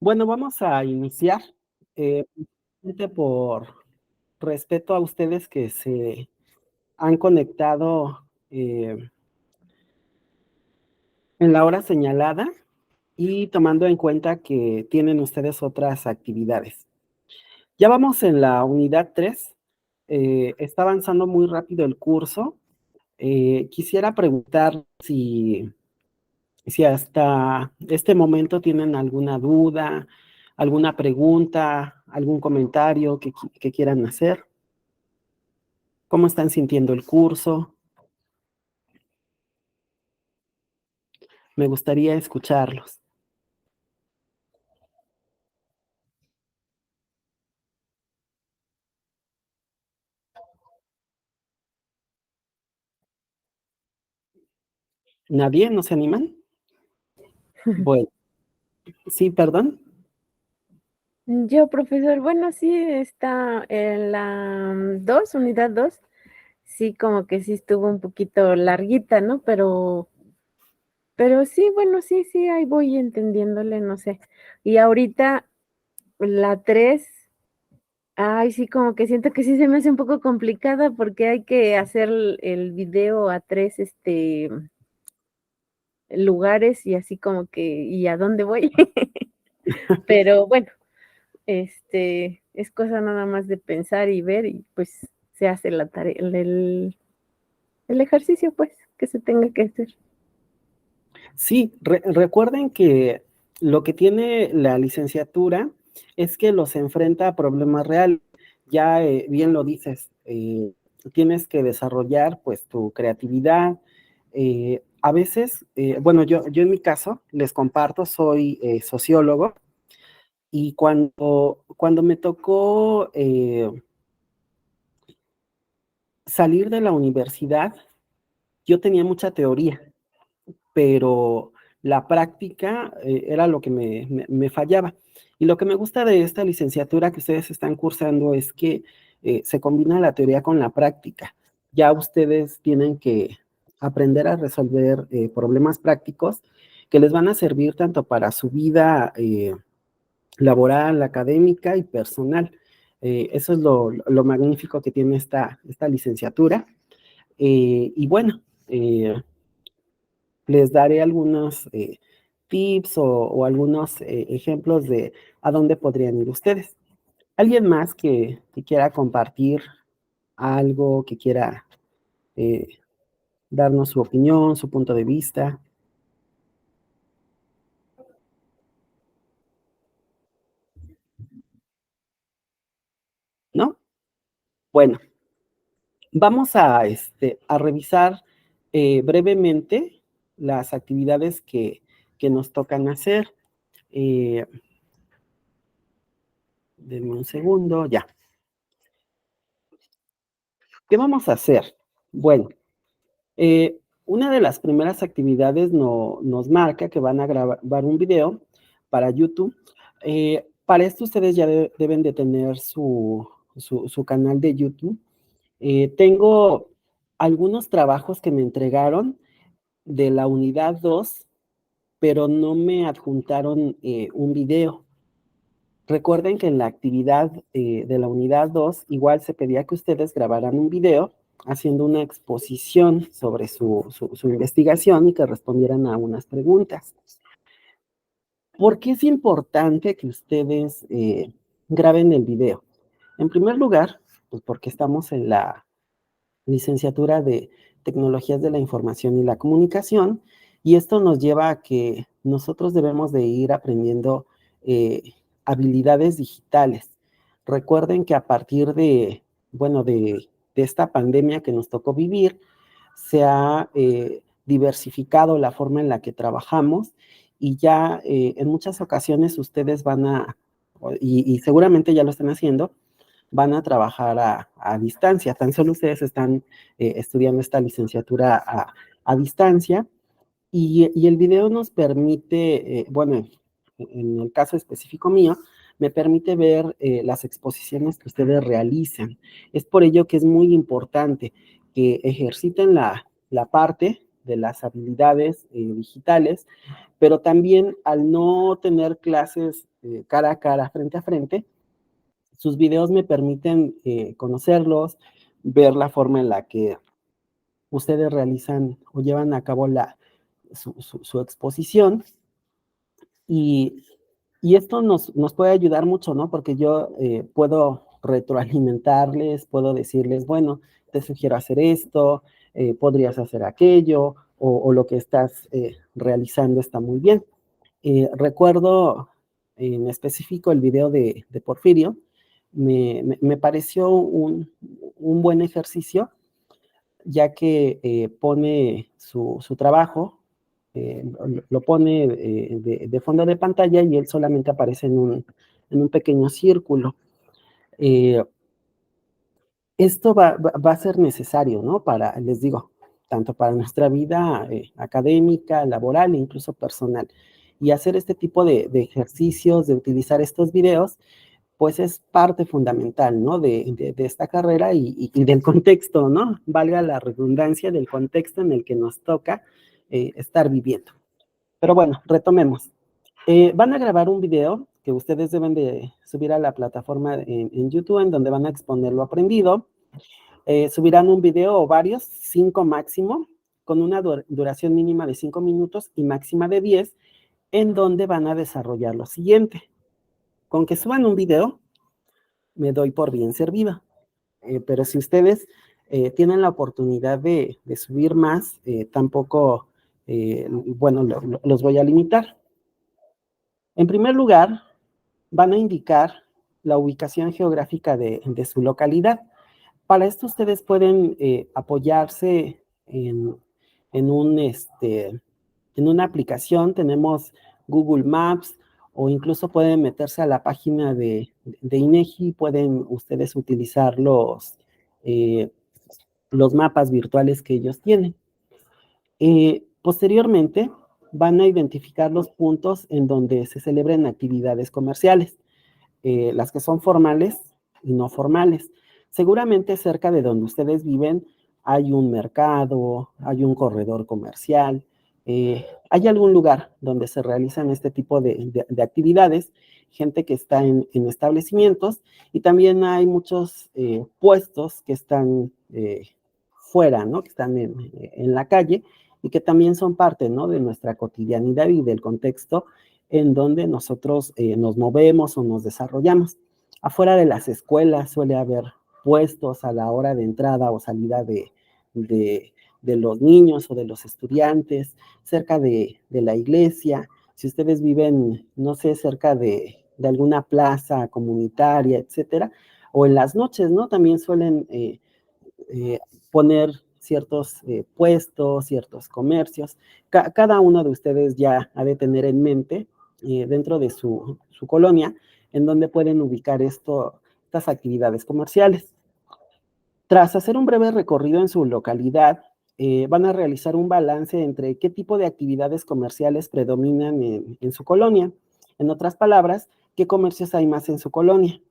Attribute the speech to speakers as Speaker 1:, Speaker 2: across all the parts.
Speaker 1: Bueno, vamos a iniciar, principalmente por respeto a ustedes que se han conectado, en la hora señalada y tomando en cuenta que tienen ustedes otras actividades. Ya vamos en la unidad 3. Está avanzando muy rápido el curso. Quisiera preguntar si hasta este momento tienen alguna duda, alguna pregunta, algún comentario que quieran hacer. ¿Cómo están sintiendo el curso? Me gustaría escucharlos. ¿Nadie? ¿No se animan? Bueno, sí, perdón.
Speaker 2: Yo, profesor, bueno, sí está en la 2, unidad 2, sí, como que sí estuvo un poquito larguita, ¿no? Pero sí, bueno, sí, ahí voy entendiéndole, no sé. Y ahorita la 3, ay, sí, como que siento que sí se me hace un poco complicada porque hay que hacer el video a 3, lugares y así como que, ¿y a dónde voy? Pero bueno, es cosa nada más de pensar y ver y, pues, se hace la tarea el ejercicio, pues, que se tenga que hacer.
Speaker 1: Sí, recuerden que lo que tiene la licenciatura es que los enfrenta a problemas reales. Ya bien lo dices, tienes que desarrollar pues tu creatividad. A veces, bueno, yo en mi caso les comparto, soy sociólogo y cuando me tocó salir de la universidad, yo tenía mucha teoría, pero la práctica era lo que me fallaba. Y lo que me gusta de esta licenciatura que ustedes están cursando es que se combina la teoría con la práctica. Ya ustedes tienen que aprender a resolver problemas prácticos que les van a servir tanto para su vida laboral, académica y personal. Eso es lo magnífico que tiene esta licenciatura. Y bueno, les daré algunos tips o algunos ejemplos de a dónde podrían ir ustedes. ¿Alguien más que quiera compartir algo, que quiera eh, darnos su opinión, su punto de vista? ¿No? Bueno, vamos a revisar brevemente las actividades que nos tocan hacer. Eh, Denme un segundo, ya. ¿Qué vamos a hacer? Bueno, una de las primeras actividades nos marca que van a grabar un video para YouTube. Para esto ustedes ya deben de tener su canal de YouTube. Tengo algunos trabajos que me entregaron de la unidad 2, pero no me adjuntaron un video. Recuerden que en la actividad de la unidad 2 igual se pedía que ustedes grabaran un video haciendo una exposición sobre su investigación y que respondieran a unas preguntas. ¿Por qué es importante que ustedes graben el video? En primer lugar, pues porque estamos en la licenciatura de Tecnologías de la Información y la Comunicación, y esto nos lleva a que nosotros debemos de ir aprendiendo eh, habilidades digitales. Recuerden que a partir bueno, de esta pandemia que nos tocó vivir, se ha diversificado la forma en la que trabajamos y ya en muchas ocasiones ustedes y seguramente ya lo están haciendo, van a trabajar a distancia. Tan solo ustedes están estudiando esta licenciatura a distancia y el video nos permite, bueno, en el caso específico mío, me permite ver las exposiciones que ustedes realizan. Es por ello que es muy importante que ejerciten la parte. de las habilidades digitales, pero también al no tener clases cara a cara, frente a frente, sus videos me permiten conocerlos, ver la forma en la que ustedes realizan o llevan a cabo su exposición y, y esto nos puede ayudar mucho, ¿no? Porque yo puedo retroalimentarles, puedo decirles, bueno, te sugiero hacer esto, podrías hacer aquello, o lo que estás realizando está muy bien. Recuerdo en específico el video de Porfirio, me pareció un buen ejercicio, ya que pone su trabajo, lo pone de fondo de pantalla y él solamente aparece en un pequeño círculo. Eh, Esto va a ser necesario, ¿no? Para, les digo, tanto para nuestra vida académica, laboral e incluso personal. Y hacer este tipo de ejercicios, de utilizar estos videos, pues es parte fundamental, ¿no? De esta carrera y del contexto, ¿no? Valga la redundancia del contexto en el que nos toca estar viviendo. Pero bueno, retomemos. Van a grabar un video que ustedes deben de subir a la plataforma en YouTube, en donde van a exponer lo aprendido. Subirán un video o varios, 5 máximo, con una duración mínima de 5 minutos y máxima de 10, en donde van a desarrollar lo siguiente. Con que suban un video, me doy por bien servida. Pero si ustedes tienen la oportunidad de subir más, tampoco, bueno, los voy a limitar. En primer lugar, van a indicar la ubicación geográfica de su localidad. Para esto ustedes pueden apoyarse en una aplicación. Tenemos Google Maps, o incluso pueden meterse a la página de INEGI, pueden ustedes utilizar los mapas virtuales que ellos tienen. Posteriormente, van a identificar los puntos en donde se celebren actividades comerciales, las que son formales y no formales. Seguramente cerca de donde ustedes viven hay un mercado, hay un corredor comercial, hay algún lugar donde se realizan este tipo de actividades, gente que está en establecimientos, y también hay muchos puestos que están fuera, ¿no? Que están en la calle y que también son parte, ¿no? De nuestra cotidianidad y del contexto en donde nosotros nos movemos o nos desarrollamos. Afuera de las escuelas suele haber puestos a la hora de entrada o salida de los niños o de los estudiantes, cerca de la iglesia. Si ustedes viven, no sé, cerca de alguna plaza comunitaria, etcétera, o en las noches, ¿no? También suelen poner ciertos puestos, ciertos comercios. Cada uno de ustedes ya ha de tener en mente dentro de su colonia en donde pueden ubicar estas actividades comerciales. Tras hacer un breve recorrido en su localidad, van a realizar un balance entre qué tipo de actividades comerciales predominan en su colonia. En otras palabras, ¿qué comercios hay más en su colonia?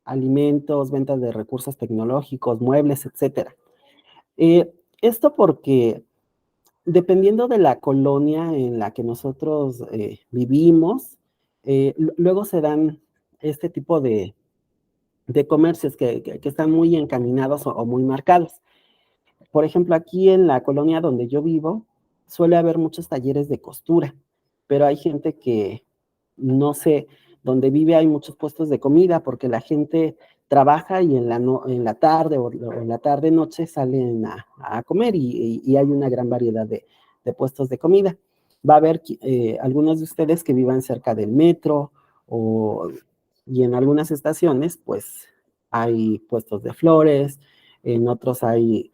Speaker 1: Alimentos, ventas de recursos tecnológicos, muebles, etcétera. Esto porque dependiendo de la colonia en la que nosotros vivimos, luego se dan este tipo de comercios que están muy encaminados o muy marcados. Por ejemplo, aquí en la colonia donde yo vivo, suele haber muchos talleres de costura, pero hay gente que, no sé, donde vive hay muchos puestos de comida porque la gente trabaja y en la tarde o en la tarde-noche salen a comer y hay una gran variedad de puestos de comida. Va a haber algunos de ustedes que vivan cerca del metro y en algunas estaciones, pues hay puestos de flores, en otros hay,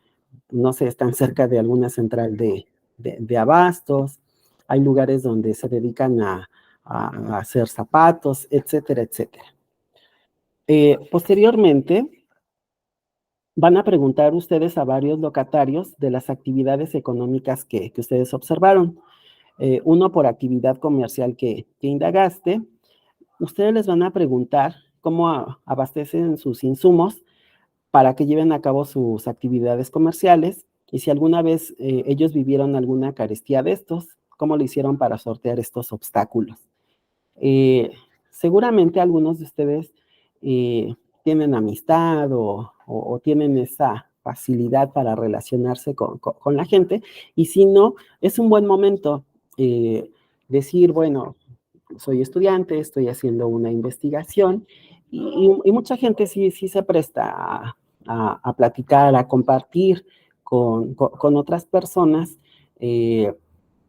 Speaker 1: no sé, están cerca de alguna central de abastos, hay lugares donde se dedican a hacer zapatos, etcétera, etcétera. Posteriormente, van a preguntar ustedes a varios locatarios de las actividades económicas que ustedes observaron. Uno por actividad comercial que indagaste. Ustedes les van a preguntar cómo abastecen sus insumos para que lleven a cabo sus actividades comerciales, y si alguna vez ellos vivieron alguna carestía de estos, cómo lo hicieron para sortear estos obstáculos. Seguramente algunos de ustedes tienen amistad o tienen esa facilidad para relacionarse con la gente, y si no, es un buen momento decir, bueno, soy estudiante, estoy haciendo una investigación, y mucha gente sí se presta a platicar, a compartir con otras personas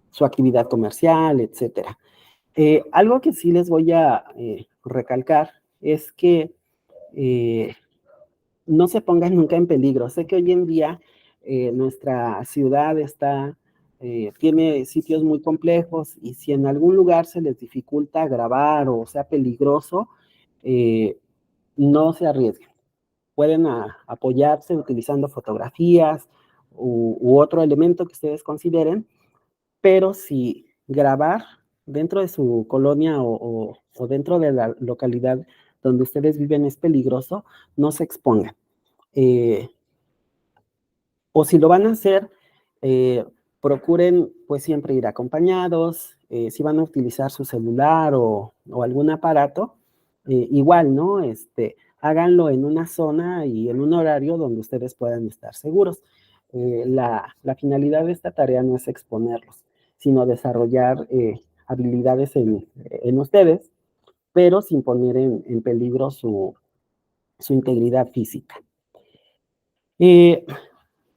Speaker 1: su actividad comercial, etcétera. Algo que sí les voy a recalcar es que eh, no se pongan nunca en peligro. Sé que hoy en día nuestra ciudad tiene sitios muy complejos, y si en algún lugar se les dificulta grabar o sea peligroso, eh, no se arriesguen. Pueden apoyarse utilizando fotografías u otro elemento que ustedes consideren, pero si grabar dentro de su colonia o dentro de la localidad donde ustedes viven es peligroso, no se expongan. Eh, o si lo van a hacer, procuren pues siempre ir acompañados. Si van a utilizar su celular o algún aparato, igual, ¿no? Háganlo en una zona y en un horario donde ustedes puedan estar seguros. La finalidad de esta tarea no es exponerlos, sino desarrollar habilidades en ustedes, pero sin poner en peligro su integridad física. Eh,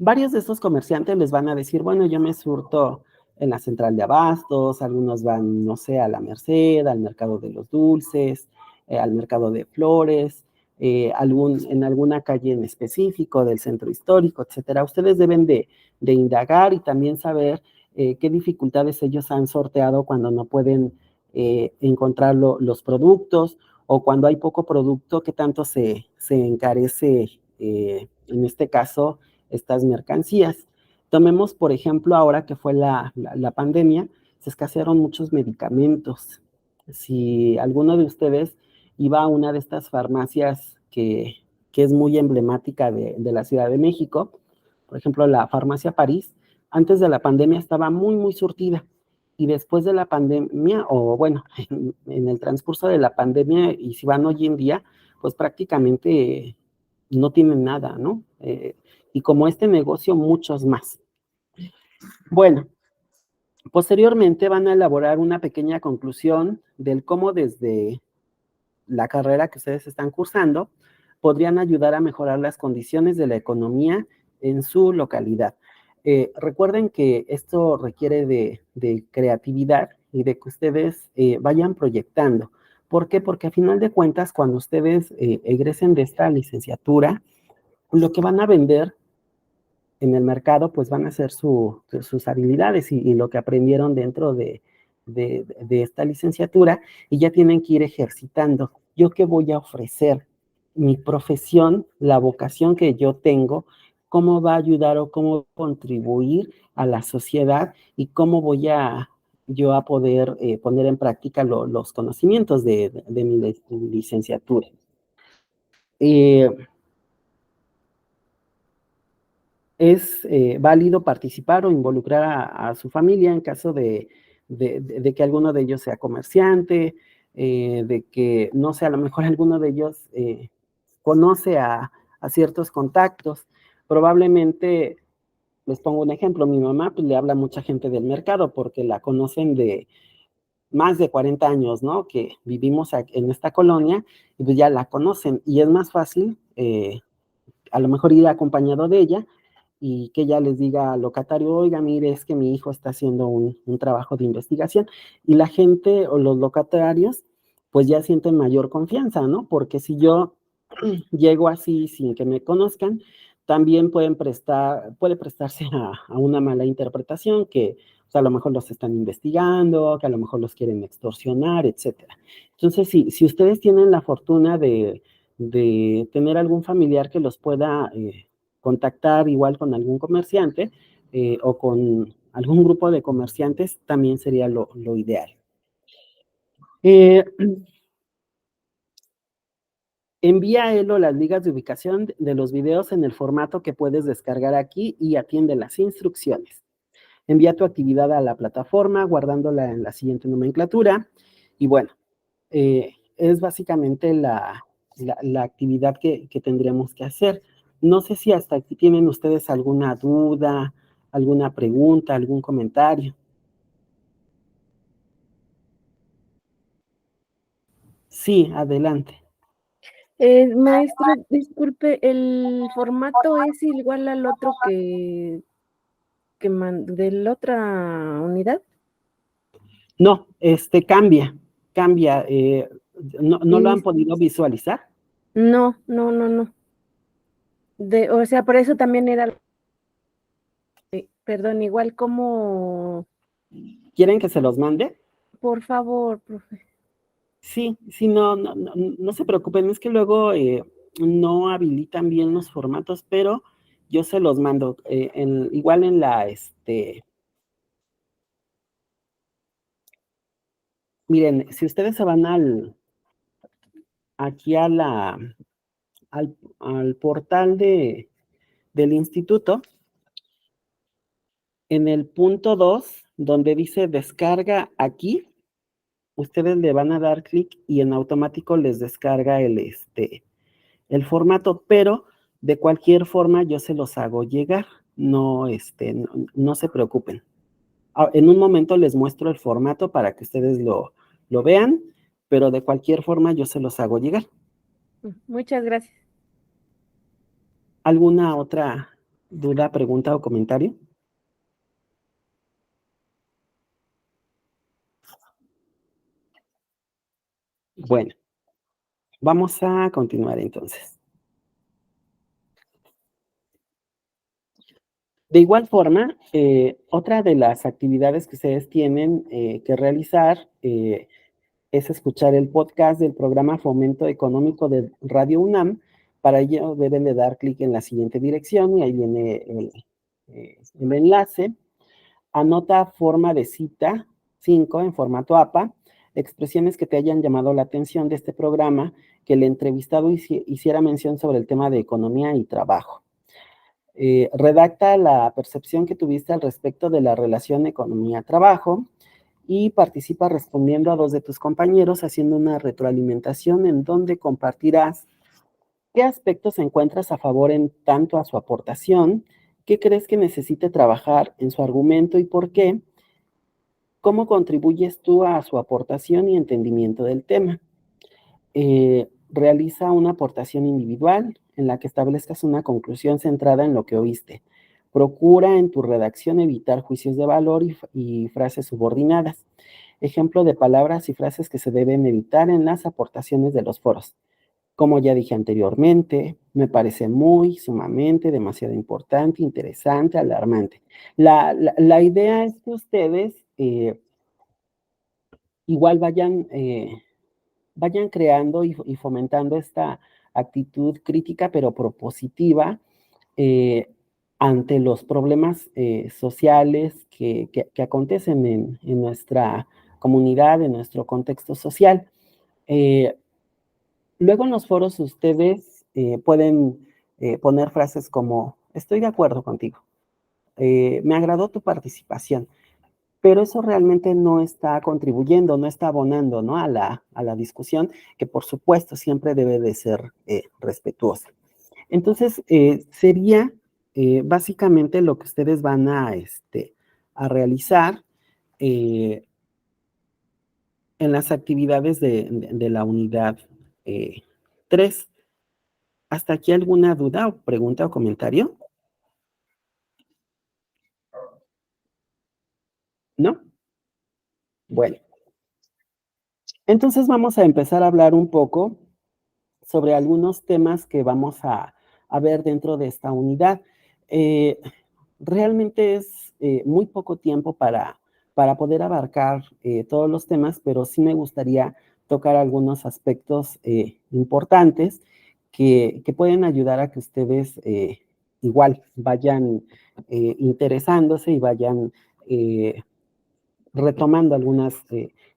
Speaker 1: Varios de estos comerciantes les van a decir, bueno, yo me surto en la central de abastos, algunos van, no sé, a la Merced, al mercado de los dulces, al mercado de flores, en alguna calle en específico del centro histórico, etcétera. Ustedes deben de indagar y también saber qué dificultades ellos han sorteado cuando no pueden encontrar los productos, o cuando hay poco producto, qué tanto se encarece, en este caso, estas mercancías. Tomemos, por ejemplo, ahora que fue la pandemia, se escasearon muchos medicamentos. Si alguno de ustedes iba a una de estas farmacias que es muy emblemática de la Ciudad de México, por ejemplo, la farmacia París, antes de la pandemia estaba muy, muy surtida. Y después de la pandemia, o bueno, en el transcurso de la pandemia, y si van hoy en día, pues prácticamente no tienen nada, ¿no? Y como este negocio, muchos más. Bueno, posteriormente van a elaborar una pequeña conclusión del cómo desde la carrera que ustedes están cursando podrían ayudar a mejorar las condiciones de la economía en su localidad. Recuerden que esto requiere de creatividad y de que ustedes vayan proyectando. ¿Por qué? Porque a final de cuentas, cuando ustedes egresen de esta licenciatura, lo que van a vender en el mercado, pues van a ser sus habilidades y lo que aprendieron dentro de esta licenciatura, y ya tienen que ir ejercitando. ¿Yo qué voy a ofrecer? Mi profesión, la vocación que yo tengo, cómo va a ayudar o cómo contribuir a la sociedad, y cómo voy yo a poder poner en práctica los conocimientos de mi licenciatura. Eh, es válido participar o involucrar a su familia en caso de que alguno de ellos sea comerciante, de que, no sé, a lo mejor alguno de ellos conoce a ciertos contactos. Probablemente, les pongo un ejemplo, mi mamá pues le habla a mucha gente del mercado porque la conocen de más de 40 años, ¿no? Que vivimos en esta colonia, y pues ya la conocen, y es más fácil a lo mejor ir acompañado de ella y que ella les diga al locatario, oiga, mire, es que mi hijo está haciendo un trabajo de investigación, y la gente o los locatarios pues ya sienten mayor confianza, ¿no? Porque si yo llego así sin que me conozcan, también puede prestarse a una mala interpretación, que o sea, a lo mejor los están investigando, que a lo mejor los quieren extorsionar, etcétera. Entonces, si ustedes tienen la fortuna de tener algún familiar que los pueda contactar igual con algún comerciante o con algún grupo de comerciantes, también sería lo ideal. Eh, Envía a él o las ligas de ubicación de los videos en el formato que puedes descargar aquí y atiende las instrucciones. Envía tu actividad a la plataforma guardándola en la siguiente nomenclatura y bueno, es básicamente la actividad que tendremos que hacer. No sé si hasta aquí tienen ustedes alguna duda, alguna pregunta, algún comentario. Sí, adelante.
Speaker 2: Maestro, disculpe, ¿el formato es igual al otro de la otra unidad?
Speaker 1: No, cambia. ¿No lo han
Speaker 2: Es-
Speaker 1: podido visualizar?
Speaker 2: no, no, no, no. O sea, por eso también era, perdón, igual como,
Speaker 1: ¿Quieren que se los mande?
Speaker 2: por favor, profe.
Speaker 1: Sí, sí, no se preocupen, es que luego no habilitan bien los formatos, pero yo se los mando. Igual en miren, si ustedes se van aquí al portal del instituto, en el punto 2, donde dice descarga aquí, ustedes le van a dar clic y en automático les descarga el formato, pero de cualquier forma yo se los hago llegar, no se preocupen. En un momento les muestro el formato para que ustedes lo vean, pero de cualquier forma yo se los hago llegar.
Speaker 2: Muchas gracias.
Speaker 1: ¿Alguna otra duda, pregunta o comentario? Bueno, vamos a continuar entonces. De igual forma, otra de las actividades que ustedes tienen que realizar es escuchar el podcast del programa Fomento Económico de Radio UNAM. Para ello deben de dar clic en la siguiente dirección y ahí viene el enlace. Anota forma de cita 5 en formato APA, expresiones que te hayan llamado la atención de este programa, que el entrevistado hiciera mención sobre el tema de economía y trabajo. Redacta la percepción que tuviste al respecto de la relación economía-trabajo y participa respondiendo a dos de tus compañeros haciendo una retroalimentación en donde compartirás qué aspectos encuentras a favor en tanto a su aportación, qué crees que necesite trabajar en su argumento y por qué, cómo contribuyes tú a su aportación y entendimiento del tema. Realiza una aportación individual en la que establezcas una conclusión centrada en lo que oíste. Procura en tu redacción evitar juicios de valor y frases subordinadas. Ejemplo de palabras y frases que se deben evitar en las aportaciones de los foros. Como ya dije anteriormente, me parece muy, sumamente, demasiado importante, interesante, alarmante. La idea es que ustedes igual vayan creando y fomentando esta actitud crítica pero propositiva eh, ante los problemas sociales que acontecen en nuestra comunidad, en nuestro contexto social. Eh, Luego en los foros ustedes pueden poner frases como, estoy de acuerdo contigo, me agradó tu participación, pero eso realmente no está contribuyendo, no está abonando, ¿no? A la discusión, que por supuesto siempre debe de ser respetuosa. Entonces, sería básicamente lo que ustedes van a realizar eh, en las actividades de la unidad 3. ¿Hasta aquí alguna duda o pregunta o comentario? ¿No? Bueno, entonces vamos a empezar a hablar un poco sobre algunos temas que vamos a ver dentro de esta unidad. Eh, Realmente es muy poco tiempo para poder abarcar todos los temas, pero sí me gustaría tocar algunos aspectos importantes que pueden ayudar a que ustedes igual vayan interesándose y vayan retomando algunas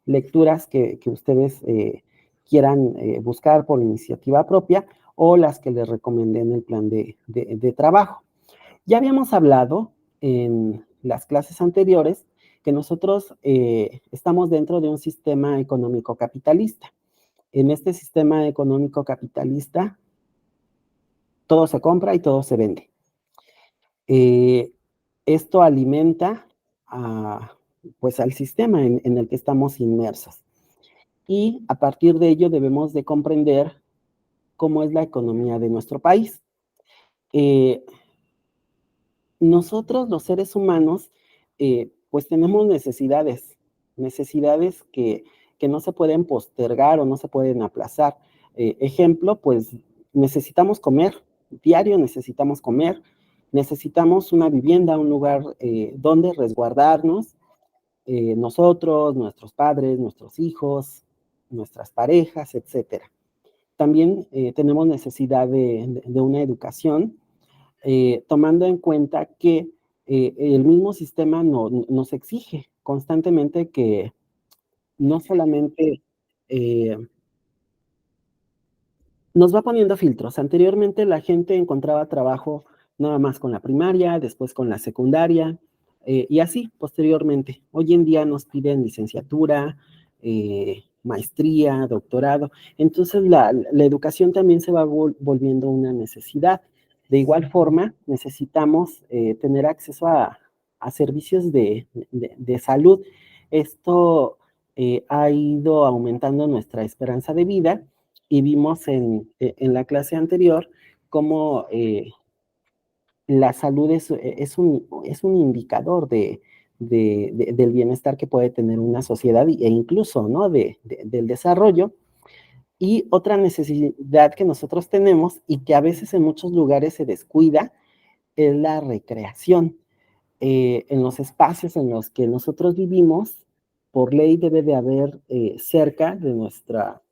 Speaker 1: lecturas que ustedes quieran buscar por iniciativa propia o las que les recomendé en el plan de trabajo. Ya habíamos hablado en las clases anteriores que nosotros estamos dentro de un sistema económico capitalista. En este sistema económico capitalista, todo se compra y todo se vende. Esto alimenta pues al sistema en el que estamos inmersos. Y a partir de ello debemos de comprender cómo es la economía de nuestro país. Nosotros, los seres humanos, pues tenemos necesidades que no se pueden postergar o no se pueden aplazar. Ejemplo, pues necesitamos comer, diario necesitamos comer, necesitamos una vivienda, un lugar donde resguardarnos, nosotros, nuestros padres, nuestros hijos, nuestras parejas, etcétera. También tenemos necesidad de una educación, tomando en cuenta que el mismo sistema nos exige constantemente que no solamente nos va poniendo filtros. Anteriormente la gente encontraba trabajo nada más con la primaria, después con la secundaria, y así posteriormente. Hoy en día nos piden licenciatura, maestría, doctorado. Entonces la educación también se va volviendo una necesidad. De igual forma, necesitamos tener acceso a servicios de salud. Esto ha ido aumentando nuestra esperanza de vida y vimos en la clase anterior cómo la salud es un indicador del bienestar que puede tener una sociedad e incluso, ¿no?, del desarrollo. Y otra necesidad que nosotros tenemos y que a veces en muchos lugares se descuida es la recreación. En los espacios en los que nosotros vivimos, por ley debe de haber cerca de nuestra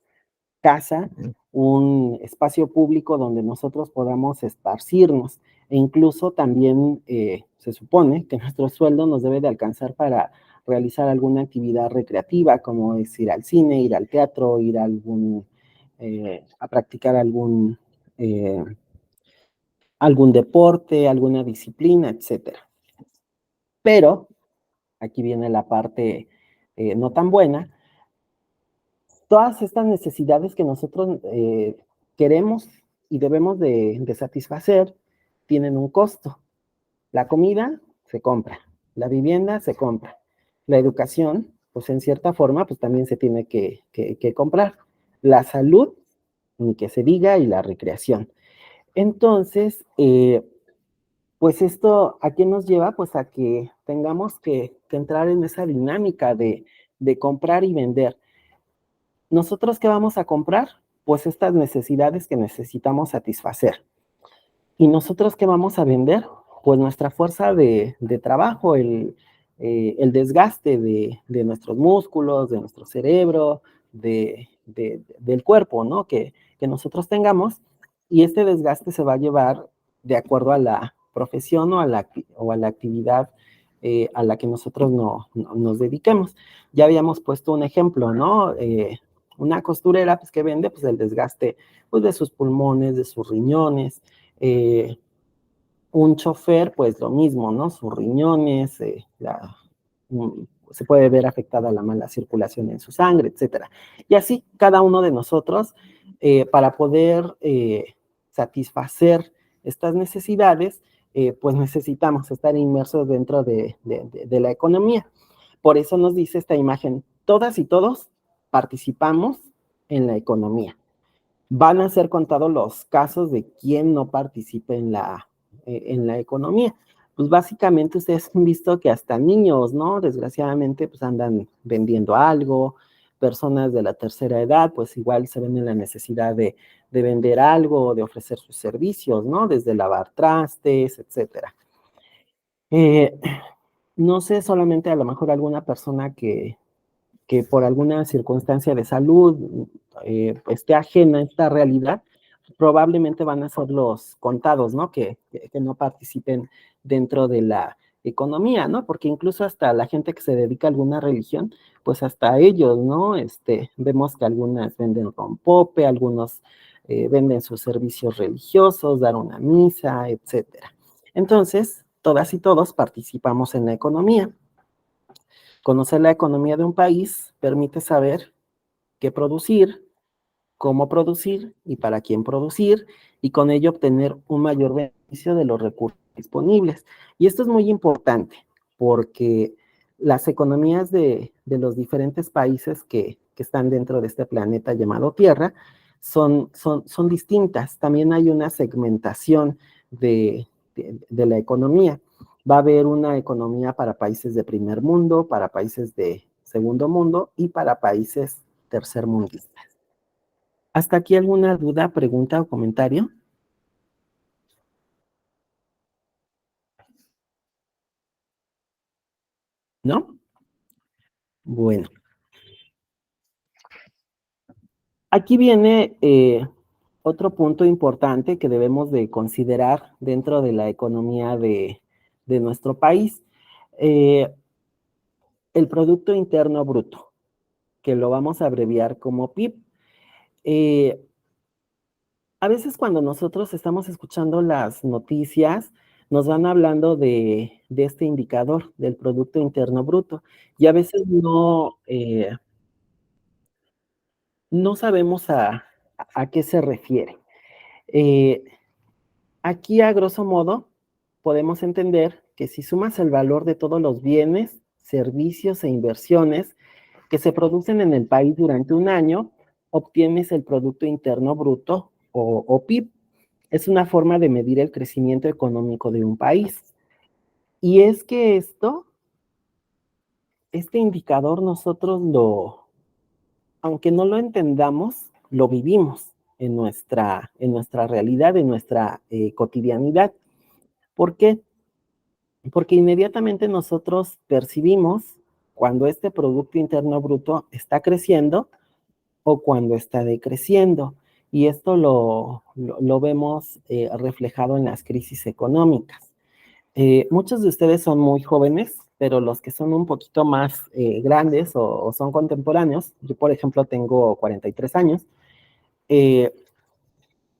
Speaker 1: casa, un espacio público donde nosotros podamos esparcirnos e incluso también se supone que nuestro sueldo nos debe de alcanzar para realizar alguna actividad recreativa, como es ir al cine, ir al teatro, ir a a practicar algún deporte, alguna disciplina, etcétera. Pero aquí viene la parte no tan buena. Todas estas necesidades que nosotros queremos y debemos de satisfacer tienen un costo. La comida se compra, la vivienda se compra, la educación, pues en cierta forma, pues también se tiene que comprar. La salud, ni que se diga, y la recreación. Entonces, pues esto, ¿a qué nos lleva? Pues a que tengamos que entrar en esa dinámica de comprar y vender. ¿Nosotros qué vamos a comprar? Pues estas necesidades que necesitamos satisfacer. ¿Y nosotros qué vamos a vender? Pues nuestra fuerza de trabajo, el desgaste de nuestros músculos, de nuestro cerebro, del cuerpo, ¿no? Que nosotros tengamos. Y este desgaste se va a llevar de acuerdo a la profesión o a la actividad a la que nosotros nos dediquemos. Ya habíamos puesto un ejemplo, ¿no? Una costurera, pues, que vende, pues, el desgaste, pues, de sus pulmones, de sus riñones. Un chofer, pues, lo mismo, ¿no? Sus riñones, se puede ver afectada la mala circulación en su sangre, etcétera. Y así, cada uno de nosotros, para poder satisfacer estas necesidades, pues necesitamos estar inmersos dentro de la economía. Por eso nos dice esta imagen, todas y todos participamos en la economía. Van a ser contados los casos de quién no participa en la economía. Pues básicamente ustedes han visto que hasta niños, ¿no? Desgraciadamente, pues andan vendiendo algo, personas de la tercera edad, pues igual se ven en la necesidad de vender algo, de ofrecer sus servicios, ¿no? Desde lavar trastes, etcétera. No sé, solamente a lo mejor alguna persona que por alguna circunstancia de salud esté ajena a esta realidad, probablemente van a ser los contados, ¿no? Que no participen dentro economía, ¿no? Porque incluso hasta la gente que se dedica a alguna religión, pues hasta ellos, ¿no? Vemos que algunas venden rompope, algunos venden sus servicios religiosos, dar una misa, etcétera. Entonces, todas y todos participamos en la economía. Conocer la economía de un país permite saber qué producir, cómo producir y para quién producir, y con ello obtener un mayor beneficio de los recursos disponibles. Y esto es muy importante porque las economías de los diferentes países que están dentro de este planeta llamado Tierra son distintas. También hay una segmentación de la economía. Va a haber una economía para países de primer mundo, para países de segundo mundo y para países tercermundistas. ¿Hasta aquí alguna duda, pregunta o comentario? ¿No? Bueno, aquí viene otro punto importante que debemos de considerar dentro de la economía de nuestro país. Eh, el Producto Interno Bruto, que lo vamos a abreviar como PIB. Eh, a veces cuando nosotros estamos escuchando las noticias, nos van hablando de este indicador del Producto Interno Bruto y a veces no sabemos a qué se refiere. Eh, aquí, a grosso modo, podemos entender que si sumas el valor de todos los bienes, servicios e inversiones que se producen en el país durante un año, obtienes el Producto Interno Bruto o PIB. Es una forma de medir el crecimiento económico de un país. Y es que este indicador nosotros aunque no lo entendamos, lo vivimos en nuestra realidad, en nuestra cotidianidad. ¿Por qué? Porque inmediatamente nosotros percibimos cuando este Producto Interno Bruto está creciendo o cuando está decreciendo. Y esto lo vemos reflejado en las crisis económicas. Muchos de ustedes son muy jóvenes, pero los que son un poquito más grandes o son contemporáneos, yo por ejemplo tengo 43 años, eh,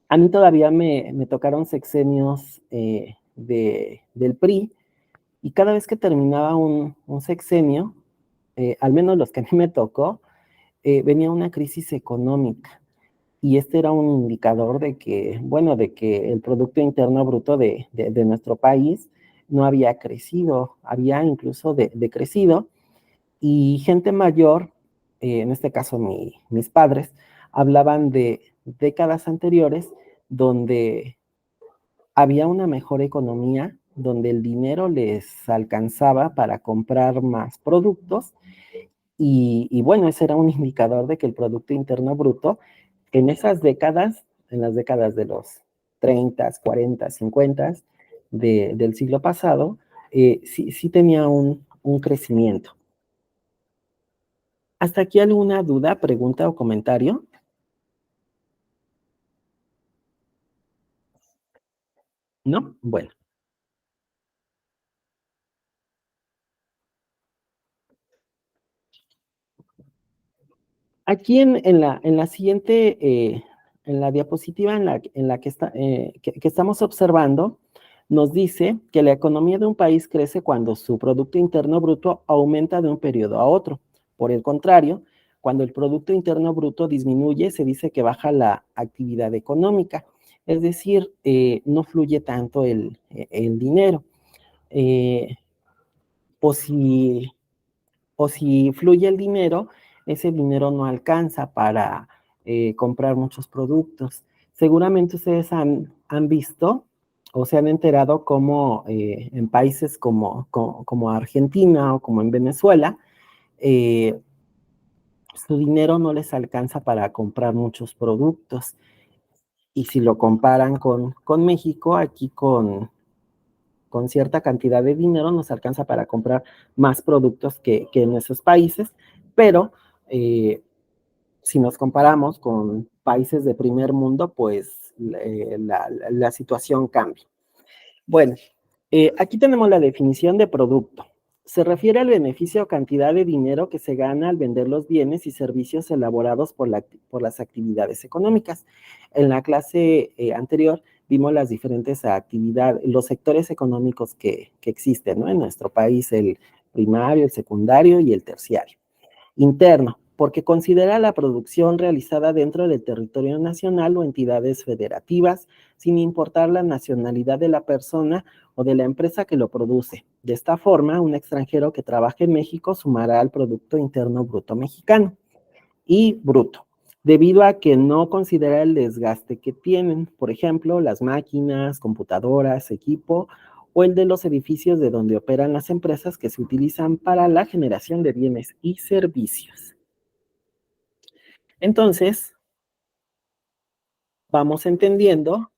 Speaker 1: a mí todavía me tocaron sexenios del PRI y cada vez que terminaba un sexenio, al menos los que a mí me tocó, venía una crisis económica. Y este era un indicador de que, bueno, de que el Producto Interno Bruto de nuestro país no había crecido, había incluso decrecido, y gente mayor, en este caso mis padres, hablaban de décadas anteriores donde había una mejor economía, donde el dinero les alcanzaba para comprar más productos y bueno, ese era un indicador de que el Producto Interno Bruto en esas décadas, en las décadas de los 30, 40, 50 del siglo pasado, sí tenía un crecimiento. ¿Hasta aquí alguna duda, pregunta o comentario? ¿No? Bueno, aquí en la siguiente, en la diapositiva en la que estamos observando, nos dice que la economía de un país crece cuando su Producto Interno Bruto aumenta de un periodo a otro. Por el contrario, cuando el Producto Interno Bruto disminuye, se dice que baja la actividad económica, es decir, no fluye tanto el dinero. Eh, o si o si fluye el dinero, ese dinero no alcanza para comprar muchos productos. Seguramente ustedes han visto o se han enterado cómo en países como Argentina o como en Venezuela, eh, su dinero no les alcanza para comprar muchos productos. Y si lo comparan con México, aquí con cierta cantidad de dinero nos alcanza para comprar más productos que en esos países, pero si nos comparamos con países de primer mundo, pues la situación cambia. Bueno, Aquí tenemos la definición de producto. Se refiere al beneficio o cantidad de dinero que se gana al vender los bienes y servicios elaborados por las actividades económicas. En la clase anterior vimos las diferentes actividades, los sectores económicos que existen, ¿no? En nuestro país, el primario, el secundario y el terciario. Interno, porque considera la producción realizada dentro del territorio nacional o entidades federativas, sin importar la nacionalidad de la persona o de la empresa que lo produce. De esta forma, un extranjero que trabaje en México sumará al Producto Interno Bruto mexicano. Y bruto, debido a que no considera el desgaste que tienen, por ejemplo, las máquinas, computadoras, equipo o el de los edificios de donde operan las empresas que se utilizan para la generación de bienes y servicios. Entonces, vamos entendiendo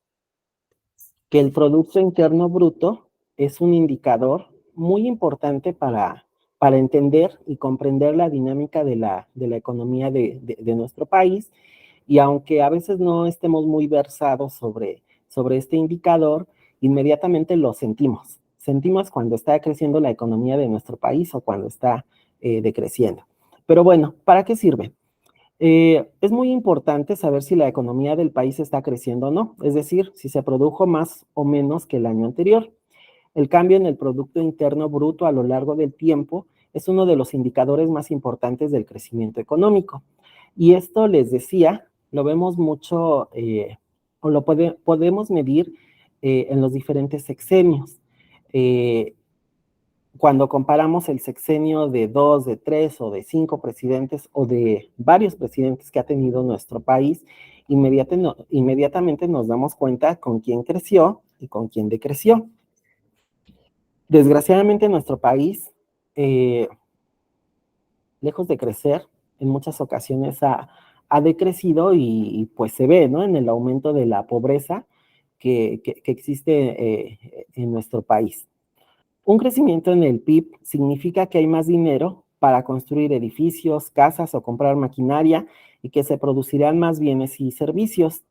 Speaker 1: que el Producto Interno Bruto es un indicador muy importante para entender y comprender la dinámica de la economía de nuestro país. Y aunque a veces no estemos muy versados sobre este indicador, inmediatamente lo sentimos. Sentimos cuando está creciendo la economía de nuestro país o cuando está decreciendo. Pero bueno, ¿para qué sirve? Es muy importante saber si la economía del país está creciendo o no, es decir, si se produjo más o menos que el año anterior. El cambio en el Producto Interno Bruto a lo largo del tiempo es uno de los indicadores más importantes del crecimiento económico. Y esto, les decía, lo vemos mucho o lo podemos medir en los diferentes sexenios. Cuando comparamos el sexenio de 2, de 3 o de 5 presidentes o de varios presidentes que ha tenido nuestro país, inmediatamente nos damos cuenta con quién creció y con quién decreció. Desgraciadamente nuestro país, lejos de crecer, en muchas ocasiones ha decrecido y pues se ve, ¿no? En el aumento de la pobreza que existe en nuestro país. Un crecimiento en el PIB significa que hay más dinero para construir edificios, casas o comprar maquinaria y que se producirán más bienes y servicios.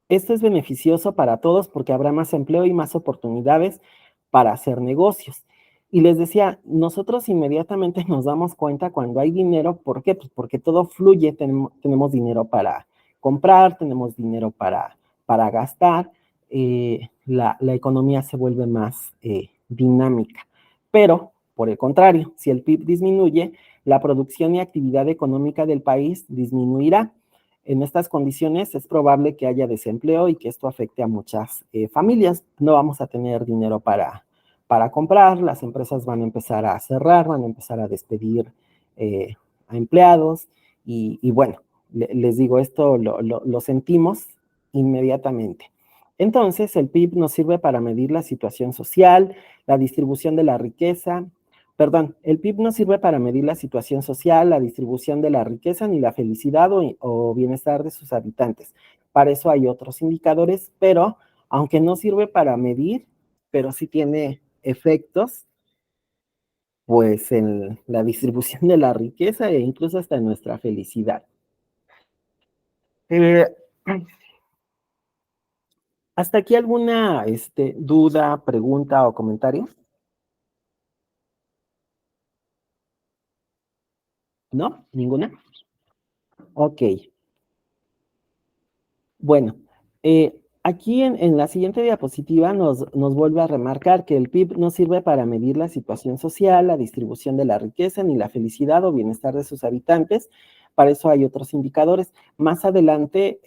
Speaker 1: Esto es beneficioso para todos porque habrá más empleo y más oportunidades para hacer negocios. Y les decía, nosotros inmediatamente nos damos cuenta cuando hay dinero, ¿por qué? Pues porque todo fluye, tenemos dinero para comprar, tenemos dinero para gastar, la economía se vuelve más dinámica. Pero, por el contrario, si el PIB disminuye, la producción y actividad económica del país disminuirá. En estas condiciones es probable que haya desempleo y que esto afecte a muchas familias. No vamos a tener dinero para comprar, las empresas van a empezar a cerrar, van a empezar a despedir a empleados y bueno, les digo, esto lo sentimos inmediatamente. Entonces, el PIB nos sirve para medir la situación social, la distribución de la riqueza. Perdón, el PIB no sirve para medir la situación social, la distribución de la riqueza, ni la felicidad o bienestar de sus habitantes. Para eso hay otros indicadores, pero aunque no sirve para medir, pero sí tiene efectos, pues en la distribución de la riqueza e incluso hasta en nuestra felicidad. Eh, ¿Hasta aquí alguna duda, pregunta o comentario? ¿No? ¿Ninguna? Ok. Bueno, aquí en la siguiente diapositiva nos vuelve a remarcar que el PIB no sirve para medir la situación social, la distribución de la riqueza, ni la felicidad o bienestar de sus habitantes. Para eso hay otros indicadores. Más adelante,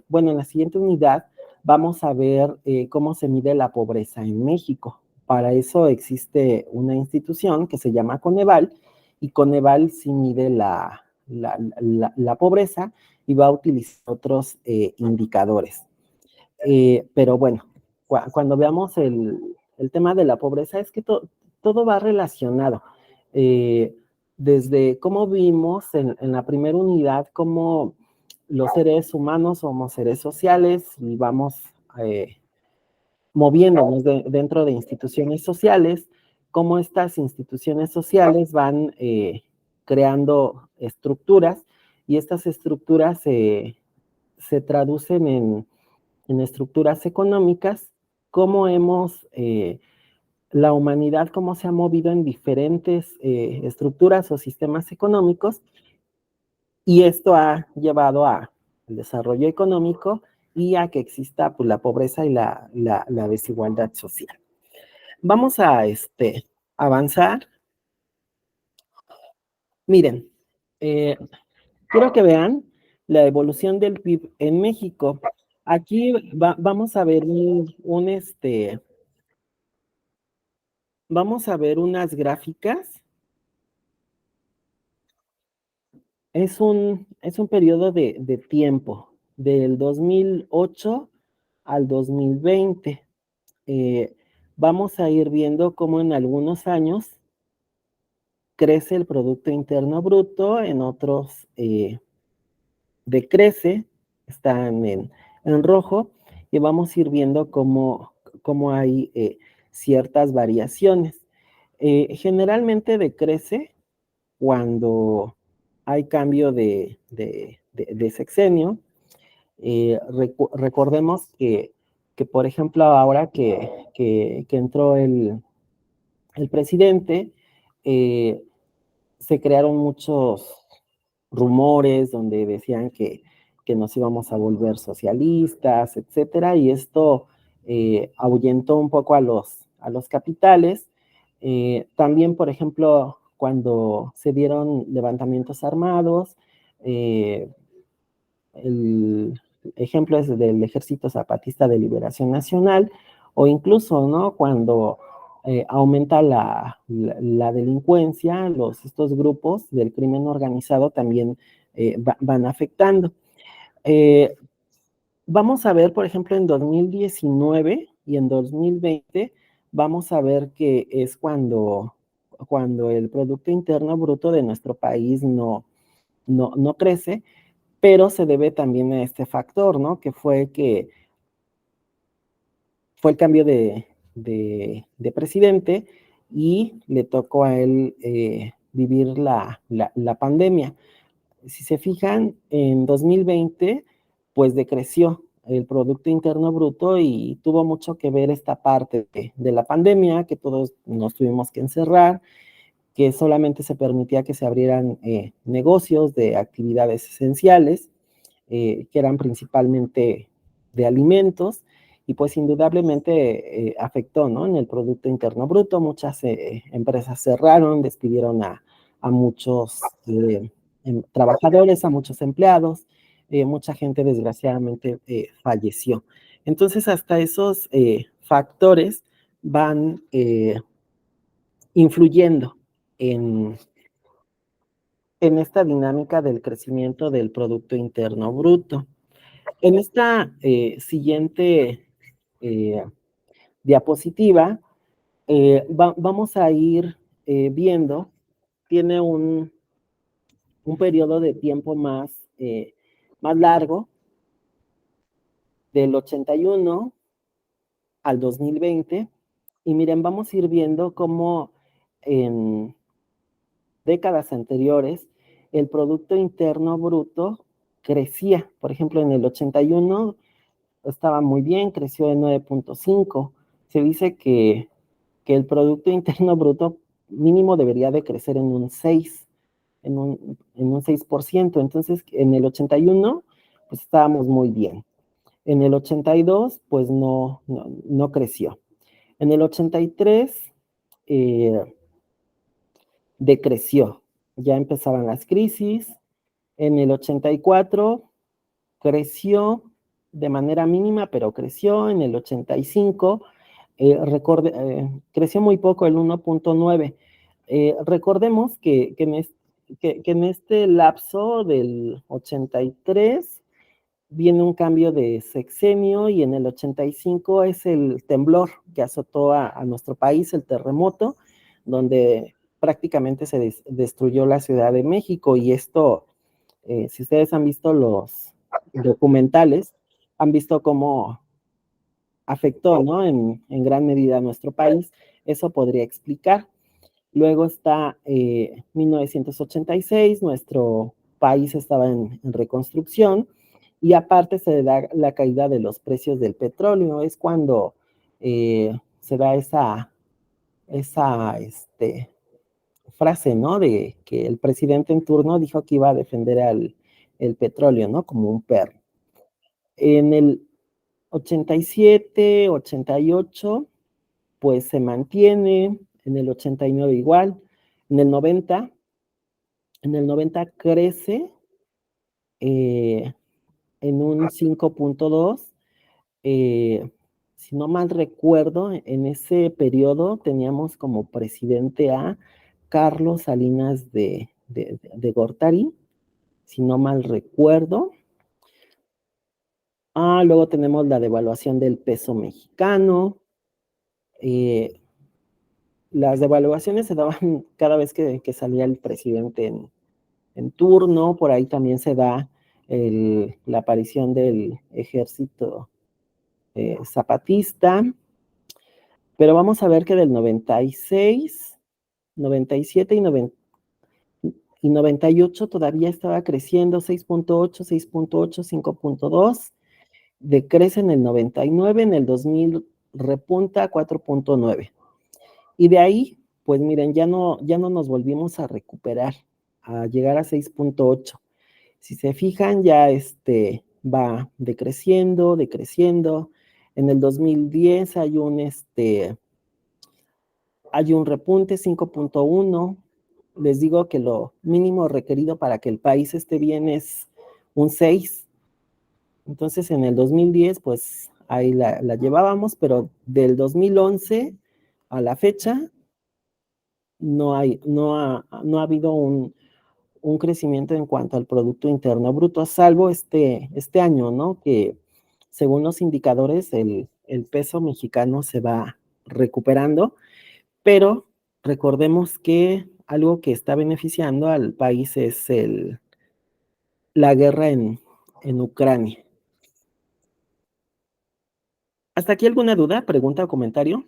Speaker 1: bueno, en la siguiente unidad vamos a ver cómo se mide la pobreza en México. Para eso existe una institución que se llama Coneval, y Coneval sí mide la pobreza y va a utilizar otros indicadores. Pero bueno, cuando veamos el tema de la pobreza, es que todo va relacionado. Desde cómo vimos en la primera unidad, cómo los seres humanos somos seres sociales y vamos eh, moviéndonos dentro de instituciones sociales, cómo estas instituciones sociales van creando estructuras y estas estructuras se traducen en estructuras económicas, cómo hemos la humanidad cómo se ha movido en diferentes estructuras o sistemas económicos, y esto ha llevado al desarrollo económico y a que exista pues, la pobreza y la desigualdad social. Vamos a avanzar. Miren, quiero que vean la evolución del PIB en México. Aquí vamos a ver vamos a ver unas gráficas. Es un periodo de tiempo, del 2008 al 2020. Vamos a ir viendo cómo en algunos años crece el Producto Interno Bruto, en otros decrece, están en rojo, y vamos a ir viendo cómo hay ciertas variaciones. Generalmente decrece cuando hay cambio de sexenio. Recordemos que, por ejemplo, ahora que entró el presidente, eh, se crearon muchos rumores donde decían que nos íbamos a volver socialistas, etcétera, y esto ahuyentó un poco a los capitales. También, por ejemplo, cuando se dieron levantamientos armados, el ejemplo es del Ejército Zapatista de Liberación Nacional, o incluso, ¿no? Cuando aumenta la delincuencia, estos grupos del crimen organizado también van afectando. Eh, Vamos a ver, por ejemplo, en 2019 y en 2020, vamos a ver que es cuando el Producto Interno Bruto de nuestro país no crece, pero se debe también a este factor, ¿no? Que fue el cambio de presidente, y le tocó a él vivir la pandemia. Si se fijan, en 2020, pues decreció el Producto Interno Bruto, y tuvo mucho que ver esta parte de la pandemia, que todos nos tuvimos que encerrar, que solamente se permitía que se abrieran negocios de actividades esenciales, que eran principalmente de alimentos, y pues indudablemente afectó, ¿no? En el Producto Interno Bruto. Muchas empresas cerraron, despidieron a muchos trabajadores, a muchos empleados, mucha gente desgraciadamente falleció. Entonces, hasta esos factores van influyendo en, en esta dinámica del crecimiento del Producto Interno Bruto. En esta siguiente eh, diapositiva, vamos a ir viendo, tiene un periodo de tiempo más largo, del 81 al 2020, y miren, vamos a ir viendo cómo en décadas anteriores el Producto Interno Bruto crecía. Por ejemplo, en el 81 estaba muy bien, creció de 9.5. Se dice que el Producto Interno Bruto mínimo debería de crecer en un 6, en un 6%. Entonces, en el 81, pues estábamos muy bien. En el 82, pues no creció. En el 83, decreció. Ya empezaban las crisis. En el 84 creció de manera mínima, pero creció. En el 85 creció muy poco, el 1.9. Recordemos que en este lapso del 83 viene un cambio de sexenio, y en el 85 es el temblor que azotó a nuestro país, el terremoto, donde prácticamente se destruyó la Ciudad de México. Y esto, si ustedes han visto los documentales, han visto cómo afectó, ¿no? En gran medida a nuestro país. Eso podría explicar. Luego está 1986, nuestro país estaba en reconstrucción, y aparte se da la caída de los precios del petróleo. Es cuando se da esa frase, ¿no? De que el presidente en turno dijo que iba a defender el petróleo, ¿no? Como un perro. En el 87, 88, pues se mantiene, en el 89 igual, en el 90, crece en un 5.2. Si no mal recuerdo, en ese periodo teníamos como presidente a Carlos Salinas de Gortari, si no mal recuerdo. Luego tenemos la devaluación del peso mexicano. Eh, las devaluaciones se daban cada vez que salía el presidente en turno. Por ahí también se da la aparición del ejército zapatista. Pero vamos a ver que del 96, 97 y 98 todavía estaba creciendo 6.8, 6.8, 5.2. Decrece en el 99, en el 2000 repunta a 4.9. Y de ahí, pues miren, ya no nos volvimos a recuperar, a llegar a 6.8. Si se fijan, ya va decreciendo, decreciendo. En el 2010 hay un repunte 5.1. Les digo que lo mínimo requerido para que el país esté bien es un 6. Entonces en el 2010 pues ahí la llevábamos, pero del 2011 a la fecha no ha habido un crecimiento en cuanto al Producto Interno Bruto, salvo este año, ¿no? Que según los indicadores el peso mexicano se va recuperando, pero recordemos que algo que está beneficiando al país es la guerra en Ucrania. ¿Hasta aquí alguna duda, pregunta o comentario?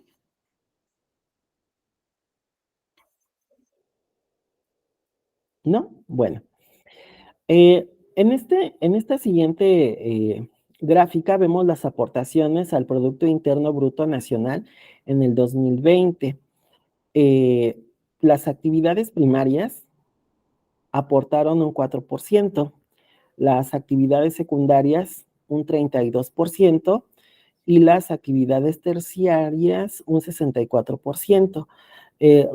Speaker 1: ¿No? Bueno. En esta siguiente gráfica vemos las aportaciones al Producto Interno Bruto Nacional en el 2020. Eh, las actividades primarias aportaron un 4%, las actividades secundarias un 32% y las actividades terciarias un 64%.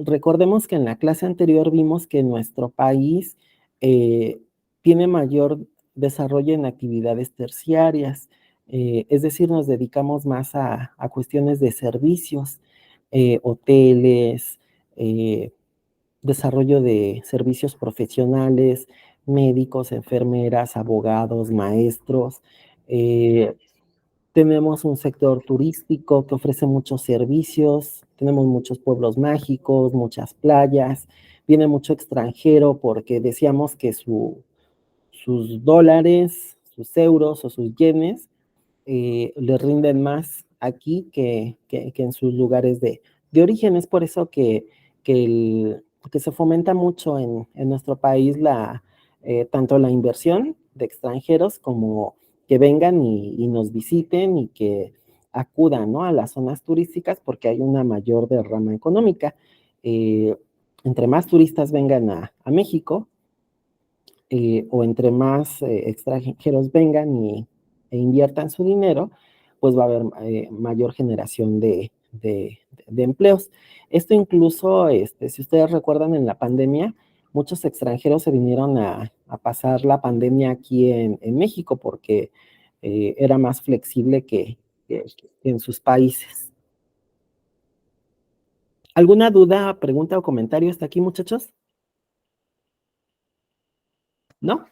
Speaker 1: Recordemos que en la clase anterior vimos que nuestro país eh, tiene mayor desarrollo en actividades terciarias, es decir, nos dedicamos más a cuestiones de servicios, hoteles, desarrollo de servicios profesionales, médicos, enfermeras, abogados, maestros. Eh, Tenemos un sector turístico que ofrece muchos servicios, tenemos muchos pueblos mágicos, muchas playas, viene mucho extranjero porque decíamos que sus dólares, sus euros o sus yenes les rinden más aquí que en sus lugares de origen. Es por eso que se fomenta mucho en nuestro país tanto la inversión de extranjeros como que vengan y nos visiten y que acudan, ¿no? A las zonas turísticas porque hay una mayor derrama económica. Eh, Entre más turistas vengan a México, o entre más extranjeros vengan e inviertan su dinero, pues va a haber mayor generación de empleos. Esto incluso, si ustedes recuerdan, en la pandemia, muchos extranjeros se vinieron a pasar la pandemia aquí en México porque era más flexible que en sus países. ¿Alguna duda, pregunta o comentario hasta aquí, muchachos? ¿No?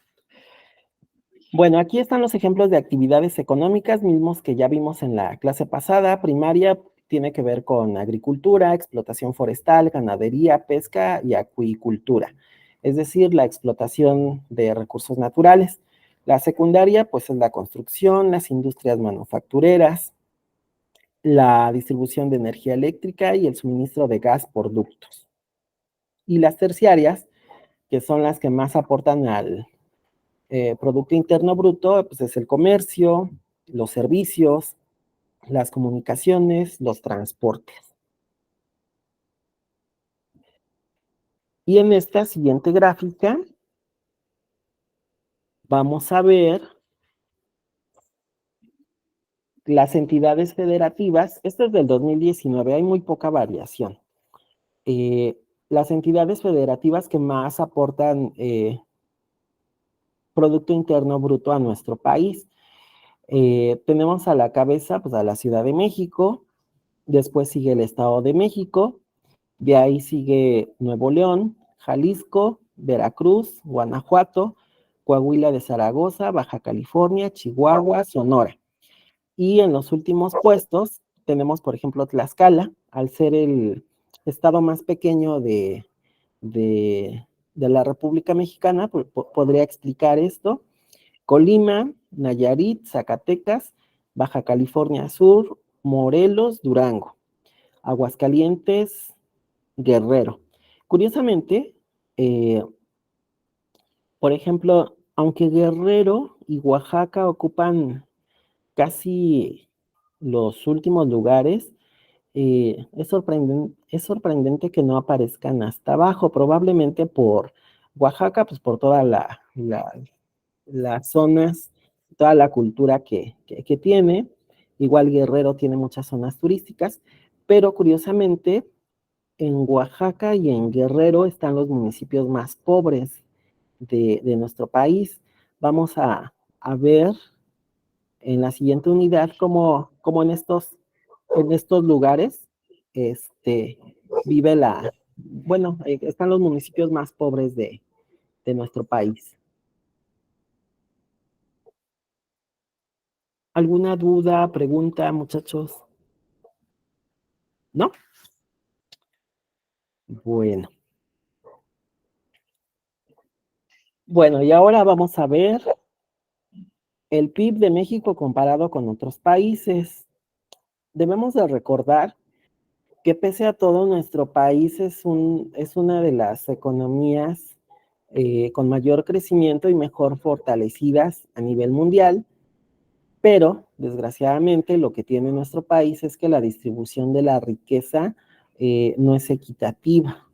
Speaker 1: Bueno, aquí están los ejemplos de actividades económicas mismos que ya vimos en la clase pasada. Primaria tiene que ver con agricultura, explotación forestal, ganadería, pesca y acuicultura, es decir, la explotación de recursos naturales. La secundaria, pues es la construcción, las industrias manufactureras, la distribución de energía eléctrica y el suministro de gas por ductos. Y las terciarias, que son las que más aportan al Producto Interno Bruto, pues es el comercio, los servicios, las comunicaciones, los transportes. Y en esta siguiente gráfica vamos a ver las entidades federativas. Esto es del 2019, hay muy poca variación. Las entidades federativas que más aportan Producto Interno Bruto a nuestro país. Tenemos a la cabeza pues, a la Ciudad de México, después sigue el Estado de México, de ahí sigue Nuevo León, Jalisco, Veracruz, Guanajuato, Coahuila de Zaragoza, Baja California, Chihuahua, Sonora. Y en los últimos puestos tenemos, por ejemplo, Tlaxcala, al ser el estado más pequeño de, de la República Mexicana, podría explicar esto. Colima, Nayarit, Zacatecas, Baja California Sur, Morelos, Durango, Aguascalientes, Guerrero. Curiosamente, eh, por ejemplo, aunque Guerrero y Oaxaca ocupan casi los últimos lugares, es sorprendente que no aparezcan hasta abajo, probablemente por Oaxaca, pues por toda las zonas, toda la cultura que tiene. Igual Guerrero tiene muchas zonas turísticas, pero curiosamente en Oaxaca y en Guerrero están los municipios más pobres de nuestro país. Vamos a ver en la siguiente unidad cómo en estos lugares este, vive bueno, están los municipios más pobres de nuestro país. ¿Alguna duda, pregunta, muchachos? ¿No? Bueno. Bueno, y ahora vamos a ver el PIB de México comparado con otros países. Debemos de recordar que pese a todo, nuestro país es una de las economías con mayor crecimiento y mejor fortalecidas a nivel mundial, pero desgraciadamente lo que tiene nuestro país es que la distribución de la riqueza no es equitativa.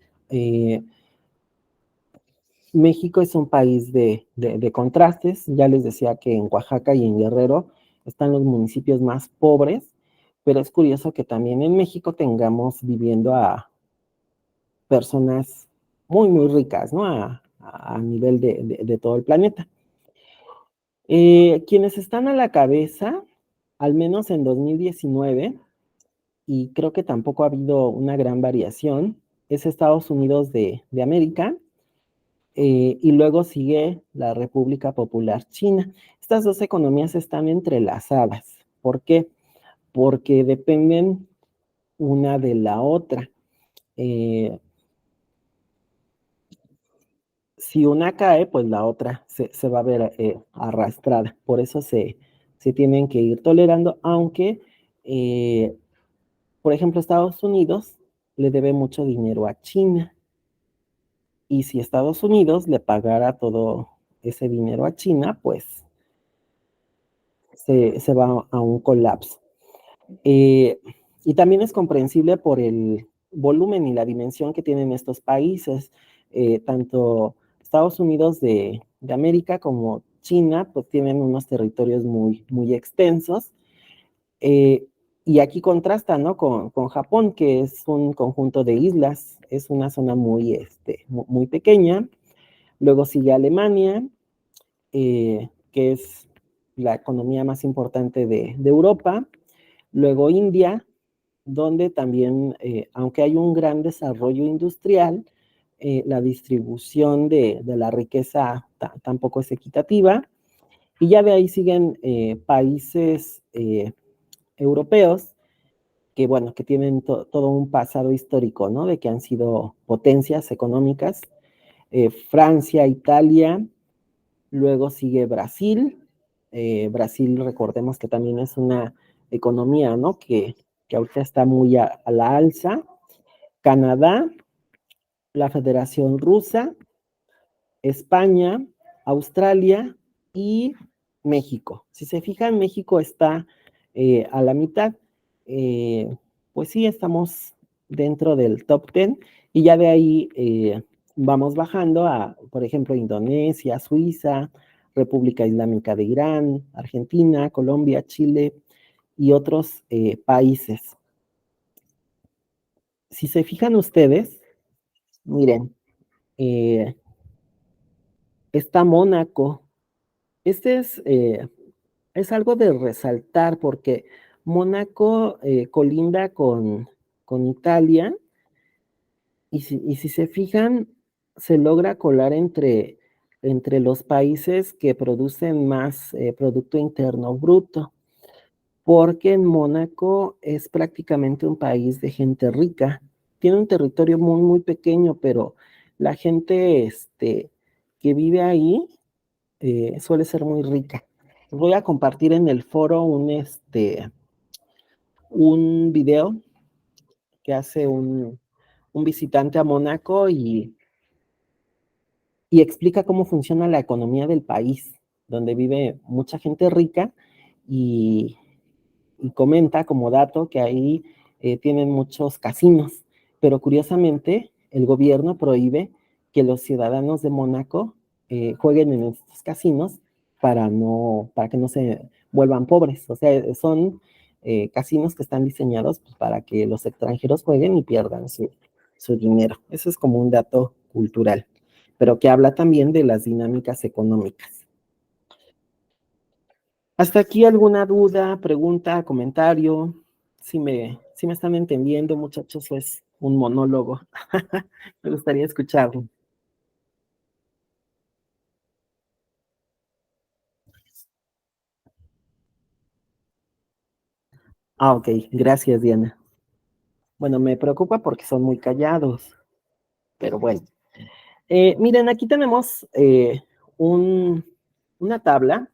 Speaker 1: México es un país de contrastes. Ya les decía que en Oaxaca y en Guerrero están los municipios más pobres, pero es curioso que también en México tengamos viviendo a personas muy ricas, ¿no? A nivel de todo el planeta. Quienes están a la cabeza, al menos en 2019, y creo que tampoco ha habido una gran variación, es Estados Unidos de América, y luego sigue la República Popular China. Estas dos economías están entrelazadas. ¿Por qué? Porque dependen una de la otra. Si una cae, pues la otra se va a ver arrastrada. Por eso se tienen que ir tolerando, aunque, por ejemplo, Estados Unidos le debe mucho dinero a China. Y si Estados Unidos le pagara todo ese dinero a China, pues se va a un colapso. Eh, y también es comprensible por el volumen y la dimensión que tienen estos países, tanto Estados Unidos de América como China, pues tienen unos territorios muy extensos. Eh, y aquí contrasta, ¿no? Con Japón, que es un conjunto de islas, es una zona muy pequeña. Luego sigue Alemania, que es la economía más importante de Europa. Luego India, donde también, aunque hay un gran desarrollo industrial, la distribución de la riqueza tampoco es equitativa. Y ya de ahí siguen países europeos que, bueno, que tienen todo un pasado histórico, ¿no? De que han sido potencias económicas. Francia, Italia, luego sigue Brasil. Brasil, recordemos que también es una economía, ¿no? Que ahorita está muy a la alza. Canadá, la Federación Rusa, España, Australia y México. Si se fijan, México está a la mitad. Pues sí, estamos dentro del top 10 y ya de ahí vamos bajando a, por ejemplo, Indonesia, Suiza, República Islámica de Irán, Argentina, Colombia, Chile y otros países. Si se fijan ustedes, miren, está Mónaco. Este es algo de resaltar porque Mónaco colinda con Italia y si se fijan, se logra colar entre los países que producen más Producto Interno Bruto, porque en Mónaco es prácticamente un país de gente rica. Tiene un territorio muy, muy pequeño, pero la gente que vive ahí suele ser muy rica. Voy a compartir en el foro un video que hace un visitante a Mónaco y explica cómo funciona la economía del país, donde vive mucha gente rica y, y comenta como dato que ahí tienen muchos casinos, pero curiosamente el gobierno prohíbe que los ciudadanos de Mónaco jueguen en estos casinos para que no se vuelvan pobres. O sea, son casinos que están diseñados pues, para que los extranjeros jueguen y pierdan su dinero. Eso es como un dato cultural, pero que habla también de las dinámicas económicas. ¿Hasta aquí alguna duda, pregunta, comentario? Si me están entendiendo, muchachos, es un monólogo. Me gustaría escucharlo. Ah, ok, gracias, Diana. Bueno, me preocupa porque son muy callados, pero bueno. Miren, aquí tenemos un, una tabla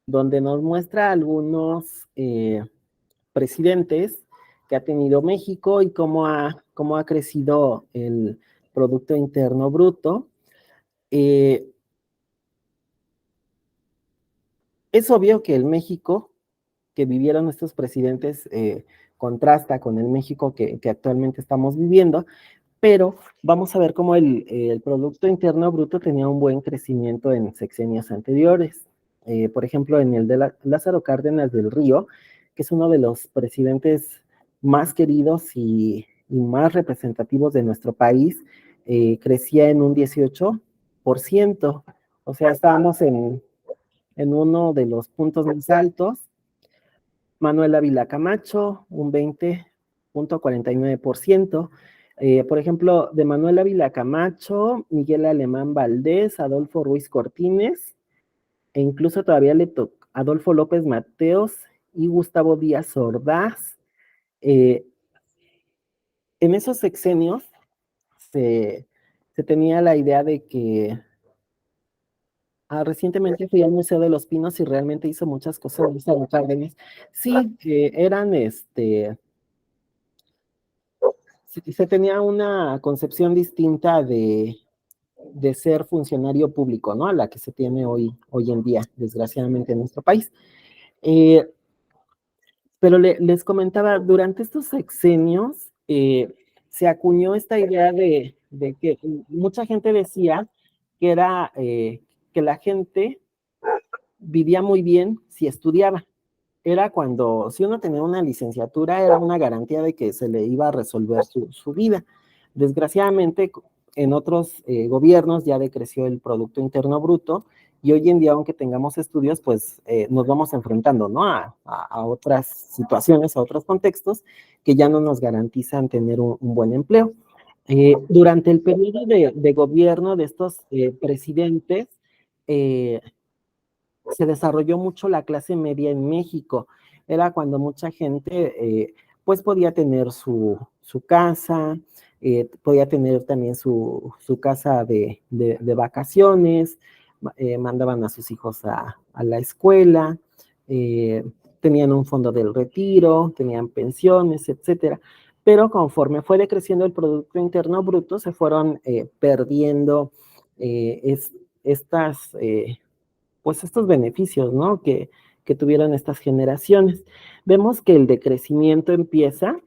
Speaker 1: donde nos muestra algunos presidentes que ha tenido México y cómo ha crecido el Producto Interno Bruto. Eh, es obvio que el México que vivieron estos presidentes contrasta con el México que actualmente estamos viviendo, pero vamos a ver cómo el Producto Interno Bruto tenía un buen crecimiento en sexenios anteriores. Por ejemplo, en el de Lázaro Cárdenas del Río, que es uno de los presidentes más queridos y más representativos de nuestro país, crecía en un 18%. O sea, estábamos en uno de los puntos más altos. Manuel Ávila Camacho, un 20.49%. Por ejemplo, de Manuel Ávila Camacho, Miguel Alemán Valdés, Adolfo Ruiz Cortines, e incluso todavía le tocó Adolfo López Mateos y Gustavo Díaz Ordaz. Eh, en esos sexenios se, se, tenía la idea de que recientemente fui al Museo de los Pinos y realmente hizo muchas cosas de Cárdenas. Sí, eran se tenía una concepción distinta de ser funcionario público, ¿no? A la que se tiene hoy en día, desgraciadamente, en nuestro país. Eh, pero les comentaba, durante estos sexenios se acuñó esta idea de que mucha gente decía que era que la gente vivía muy bien si estudiaba. Era cuando, si uno tenía una licenciatura, era una garantía de que se le iba a resolver su vida. Desgraciadamente, en otros gobiernos ya decreció el Producto Interno Bruto y hoy en día, aunque tengamos estudios, pues nos vamos enfrentando, ¿no? A otras situaciones, a otros contextos que ya no nos garantizan tener un buen empleo. Durante el periodo de gobierno de estos presidentes, eh, se desarrolló mucho la clase media en México. Era cuando mucha gente pues podía tener su casa, podía tener también su casa de vacaciones, mandaban a sus hijos a la escuela, eh, tenían un fondo del retiro, tenían pensiones, etcétera. Pero conforme fue decreciendo el Producto Interno Bruto, se fueron perdiendo estas pues estos beneficios, ¿no? Que tuvieron estas generaciones. Vemos que el decrecimiento empieza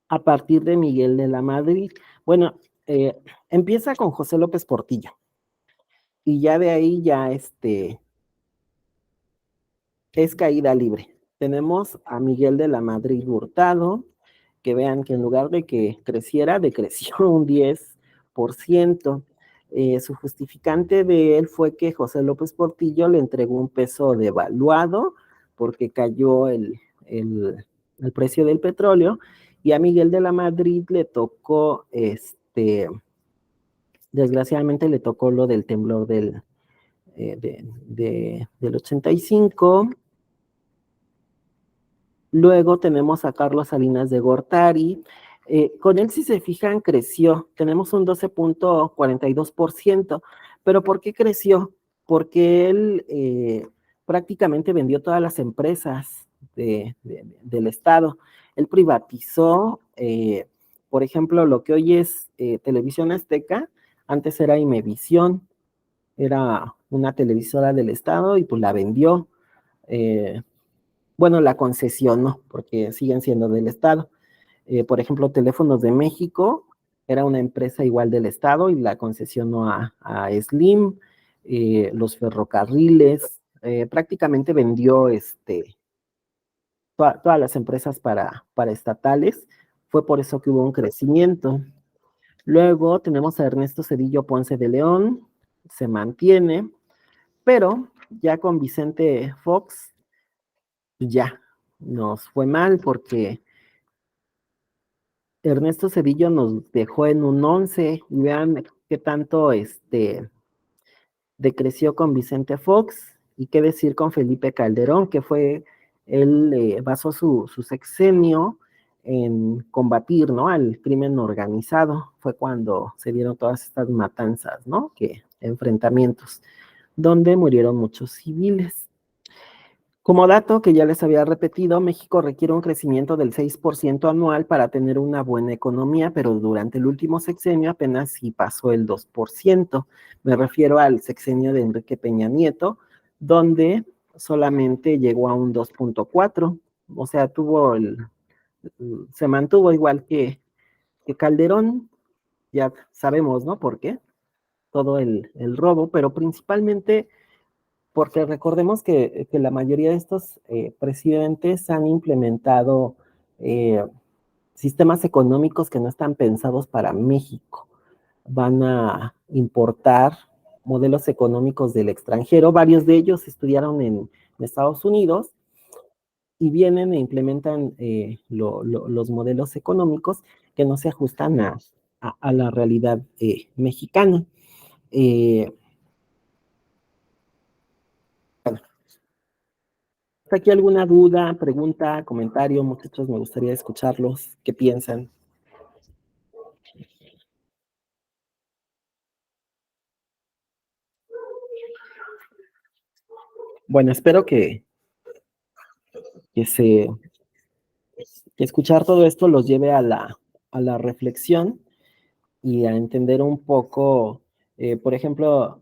Speaker 1: a partir de Miguel de la Madrid. Bueno, Eh, Empieza con José López Portillo y ya de ahí ya es caída libre. Tenemos a Miguel de la Madrid Hurtado, que vean que en lugar de que creciera, decreció un 10%. Su justificante de él fue que José López Portillo le entregó un peso devaluado porque cayó el precio del petróleo, y a Miguel de la Madrid le tocó, desgraciadamente le tocó lo del temblor del 85. Luego tenemos a Carlos Salinas de Gortari. Con él, si se fijan, creció. Tenemos un 12.42%. ¿Pero por qué creció? Porque él prácticamente vendió todas las empresas del Estado. Él privatizó, por ejemplo, lo que hoy es Televisión Azteca, antes era Imevisión, era una televisora del Estado y pues la vendió. Eh, bueno, la concesionó, porque siguen siendo del Estado. Por ejemplo, Teléfonos de México era una empresa igual del Estado y la concesionó a Slim. Los ferrocarriles, prácticamente vendió todas las empresas para estatales. Fue por eso que hubo un crecimiento. Luego tenemos a Ernesto Zedillo Ponce de León, se mantiene, pero ya con Vicente Fox, ya nos fue mal porque Ernesto Cedillo nos dejó en un 11 y vean qué tanto decreció con Vicente Fox, y qué decir con Felipe Calderón, que fue, él basó su sexenio en combatir, ¿no?, al crimen organizado. Fue cuando se dieron todas estas matanzas, ¿no?, enfrentamientos, donde murieron muchos civiles. Como dato que ya les había repetido, México requiere un crecimiento del 6% anual para tener una buena economía, pero durante el último sexenio apenas sí pasó el 2%. Me refiero al sexenio de Enrique Peña Nieto, donde solamente llegó a un 2.4%. O sea, se mantuvo igual que Calderón. Ya sabemos, ¿no? ¿Por qué? Todo el robo, pero principalmente porque recordemos que la mayoría de estos presidentes han implementado eh, sistemas económicos que no están pensados para México. Van a importar modelos económicos del extranjero. Varios de ellos estudiaron en Estados Unidos y vienen e implementan los modelos económicos que no se ajustan a la realidad mexicana. Eh, ¿Está aquí alguna duda, pregunta, comentario, muchachos? Me gustaría escucharlos. ¿Qué piensan? Bueno, espero que, se, que escuchar todo esto los lleve a la reflexión y a entender un poco. Por ejemplo,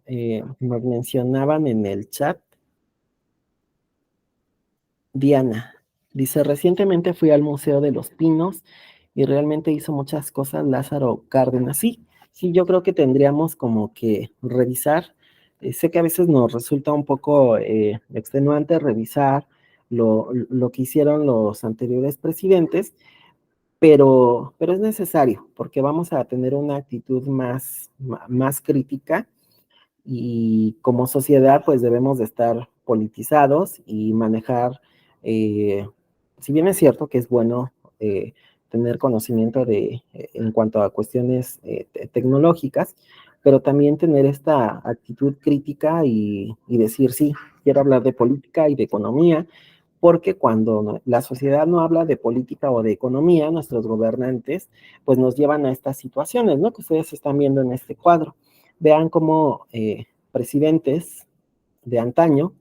Speaker 1: nos mencionaban en el chat, Diana, dice: recientemente fui al Museo de los Pinos y realmente hizo muchas cosas Lázaro Cárdenas. Sí, sí, yo creo que tendríamos como que revisar. Sé que a veces nos resulta un poco extenuante revisar lo que hicieron los anteriores presidentes, pero es necesario porque vamos a tener una actitud más crítica, y como sociedad pues debemos de estar politizados y manejar, si bien es cierto que es bueno tener conocimiento en cuanto a cuestiones tecnológicas, pero también tener esta actitud crítica y decir, sí, quiero hablar de política y de economía, porque cuando la sociedad no habla de política o de economía, nuestros gobernantes pues nos llevan a estas situaciones, ¿no?, que ustedes están viendo en este cuadro. Vean cómo presidentes de antaño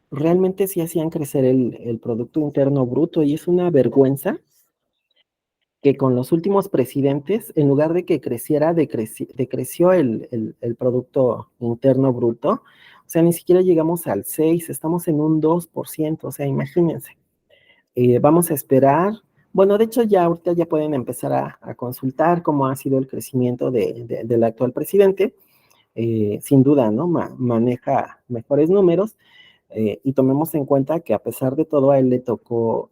Speaker 1: realmente sí hacían crecer el Producto Interno Bruto, y es una vergüenza que con los últimos presidentes, en lugar de que creciera, decreció el Producto Interno Bruto. O sea, ni siquiera llegamos al 6, estamos en un 2%. O sea, imagínense. Vamos a esperar. Bueno, de hecho ya ahorita ya pueden empezar a consultar cómo ha sido el crecimiento del actual presidente. Sin duda, ¿no? Maneja mejores números y tomemos en cuenta que a pesar de todo a él le tocó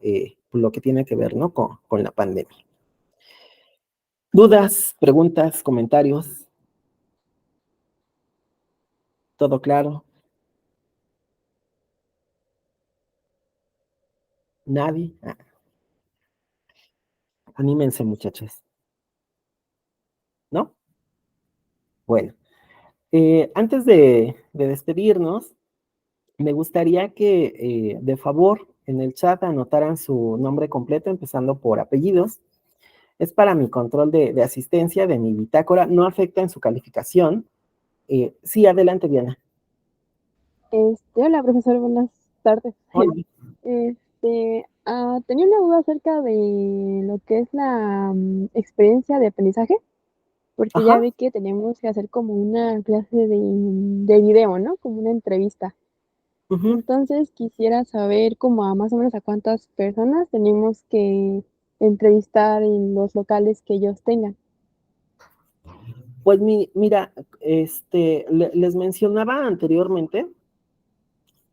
Speaker 1: lo que tiene que ver, ¿no? Con la pandemia. ¿Dudas, preguntas, comentarios? ¿Todo claro? ¿Nadie? Ah, anímense, muchachos, ¿no? Bueno, antes de despedirnos, me gustaría que de favor en el chat anotaran su nombre completo, empezando por apellidos. Es para mi control de asistencia, de mi bitácora, no afecta en su calificación. Sí, adelante, Diana.
Speaker 3: Hola, profesor, buenas tardes.
Speaker 1: Hola.
Speaker 3: Tenía una duda acerca de lo que es la experiencia de aprendizaje, porque ya
Speaker 1: Ajá.
Speaker 3: ve que tenemos que hacer como una clase de video, ¿no? Como una entrevista.
Speaker 1: Ujú.
Speaker 3: Entonces quisiera saber como a más o menos a cuántas personas tenemos que entrevistar en los locales que ellos tengan.
Speaker 1: Pues mira, les mencionaba anteriormente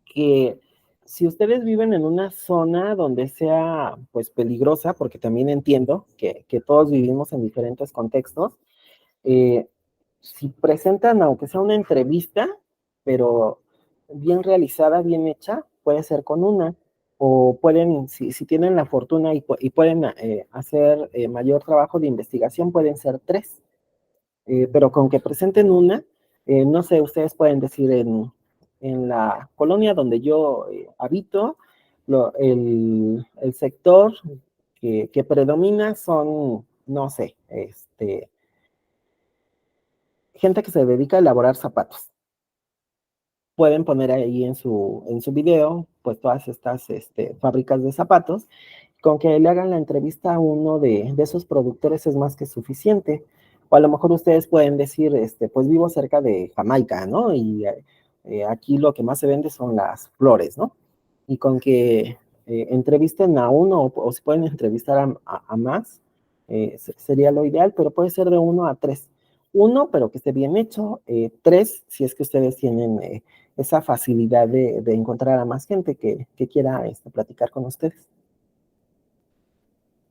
Speaker 1: que si ustedes viven en una zona donde sea pues peligrosa, porque también entiendo que todos vivimos en diferentes contextos, eh, si presentan, aunque sea una entrevista, pero bien realizada, bien hecha, puede ser con una, o pueden, si tienen la fortuna y pueden hacer mayor trabajo de investigación, pueden ser tres. Pero con que presenten una, no sé, ustedes pueden decir en la colonia donde yo habito, el sector que predomina son, no sé, gente que se dedica a elaborar zapatos. Pueden poner ahí en su video, pues todas estas fábricas de zapatos. Con que le hagan la entrevista a uno de esos productores es más que suficiente. O a lo mejor ustedes pueden decir, pues vivo cerca de Jamaica, ¿no? Y aquí lo que más se vende son las flores, ¿no? Y con que entrevisten a uno o se pueden entrevistar a más, sería lo ideal, pero puede ser de uno a tres. Uno, pero que esté bien hecho. Tres, si es que ustedes tienen esa facilidad de encontrar a más gente que quiera platicar con ustedes.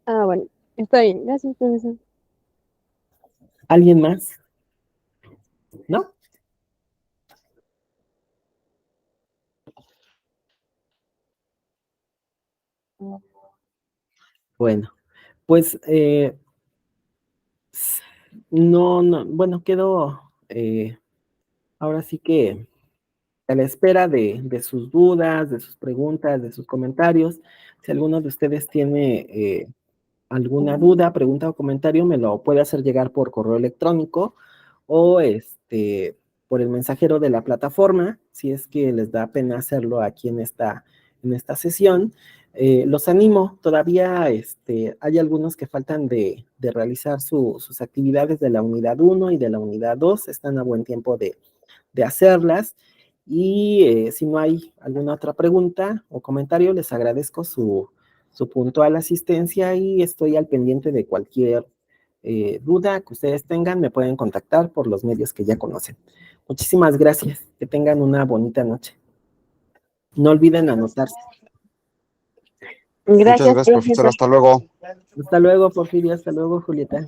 Speaker 3: Ah, bueno, está bien, gracias, profesor.
Speaker 1: ¿Alguien más? ¿No? Bueno, pues no, bueno, quedo ahora sí que a la espera de sus dudas, de sus preguntas, de sus comentarios. Si alguno de ustedes tiene alguna duda, pregunta o comentario, me lo puede hacer llegar por correo electrónico o por el mensajero de la plataforma, si es que les da pena hacerlo aquí en esta sesión. Los animo, todavía hay algunos que faltan de realizar sus actividades de la unidad 1 y de la unidad 2, están a buen tiempo de hacerlas. Y si no hay alguna otra pregunta o comentario, les agradezco su puntual asistencia y estoy al pendiente de cualquier duda que ustedes tengan, me pueden contactar por los medios que ya conocen. Muchísimas gracias, que tengan una bonita noche. No olviden anotarse.
Speaker 4: Muchas
Speaker 2: Gracias,
Speaker 4: gracias, profesor.
Speaker 2: profesor.
Speaker 4: Hasta luego.
Speaker 1: Hasta luego, Porfirio, hasta luego, Julieta.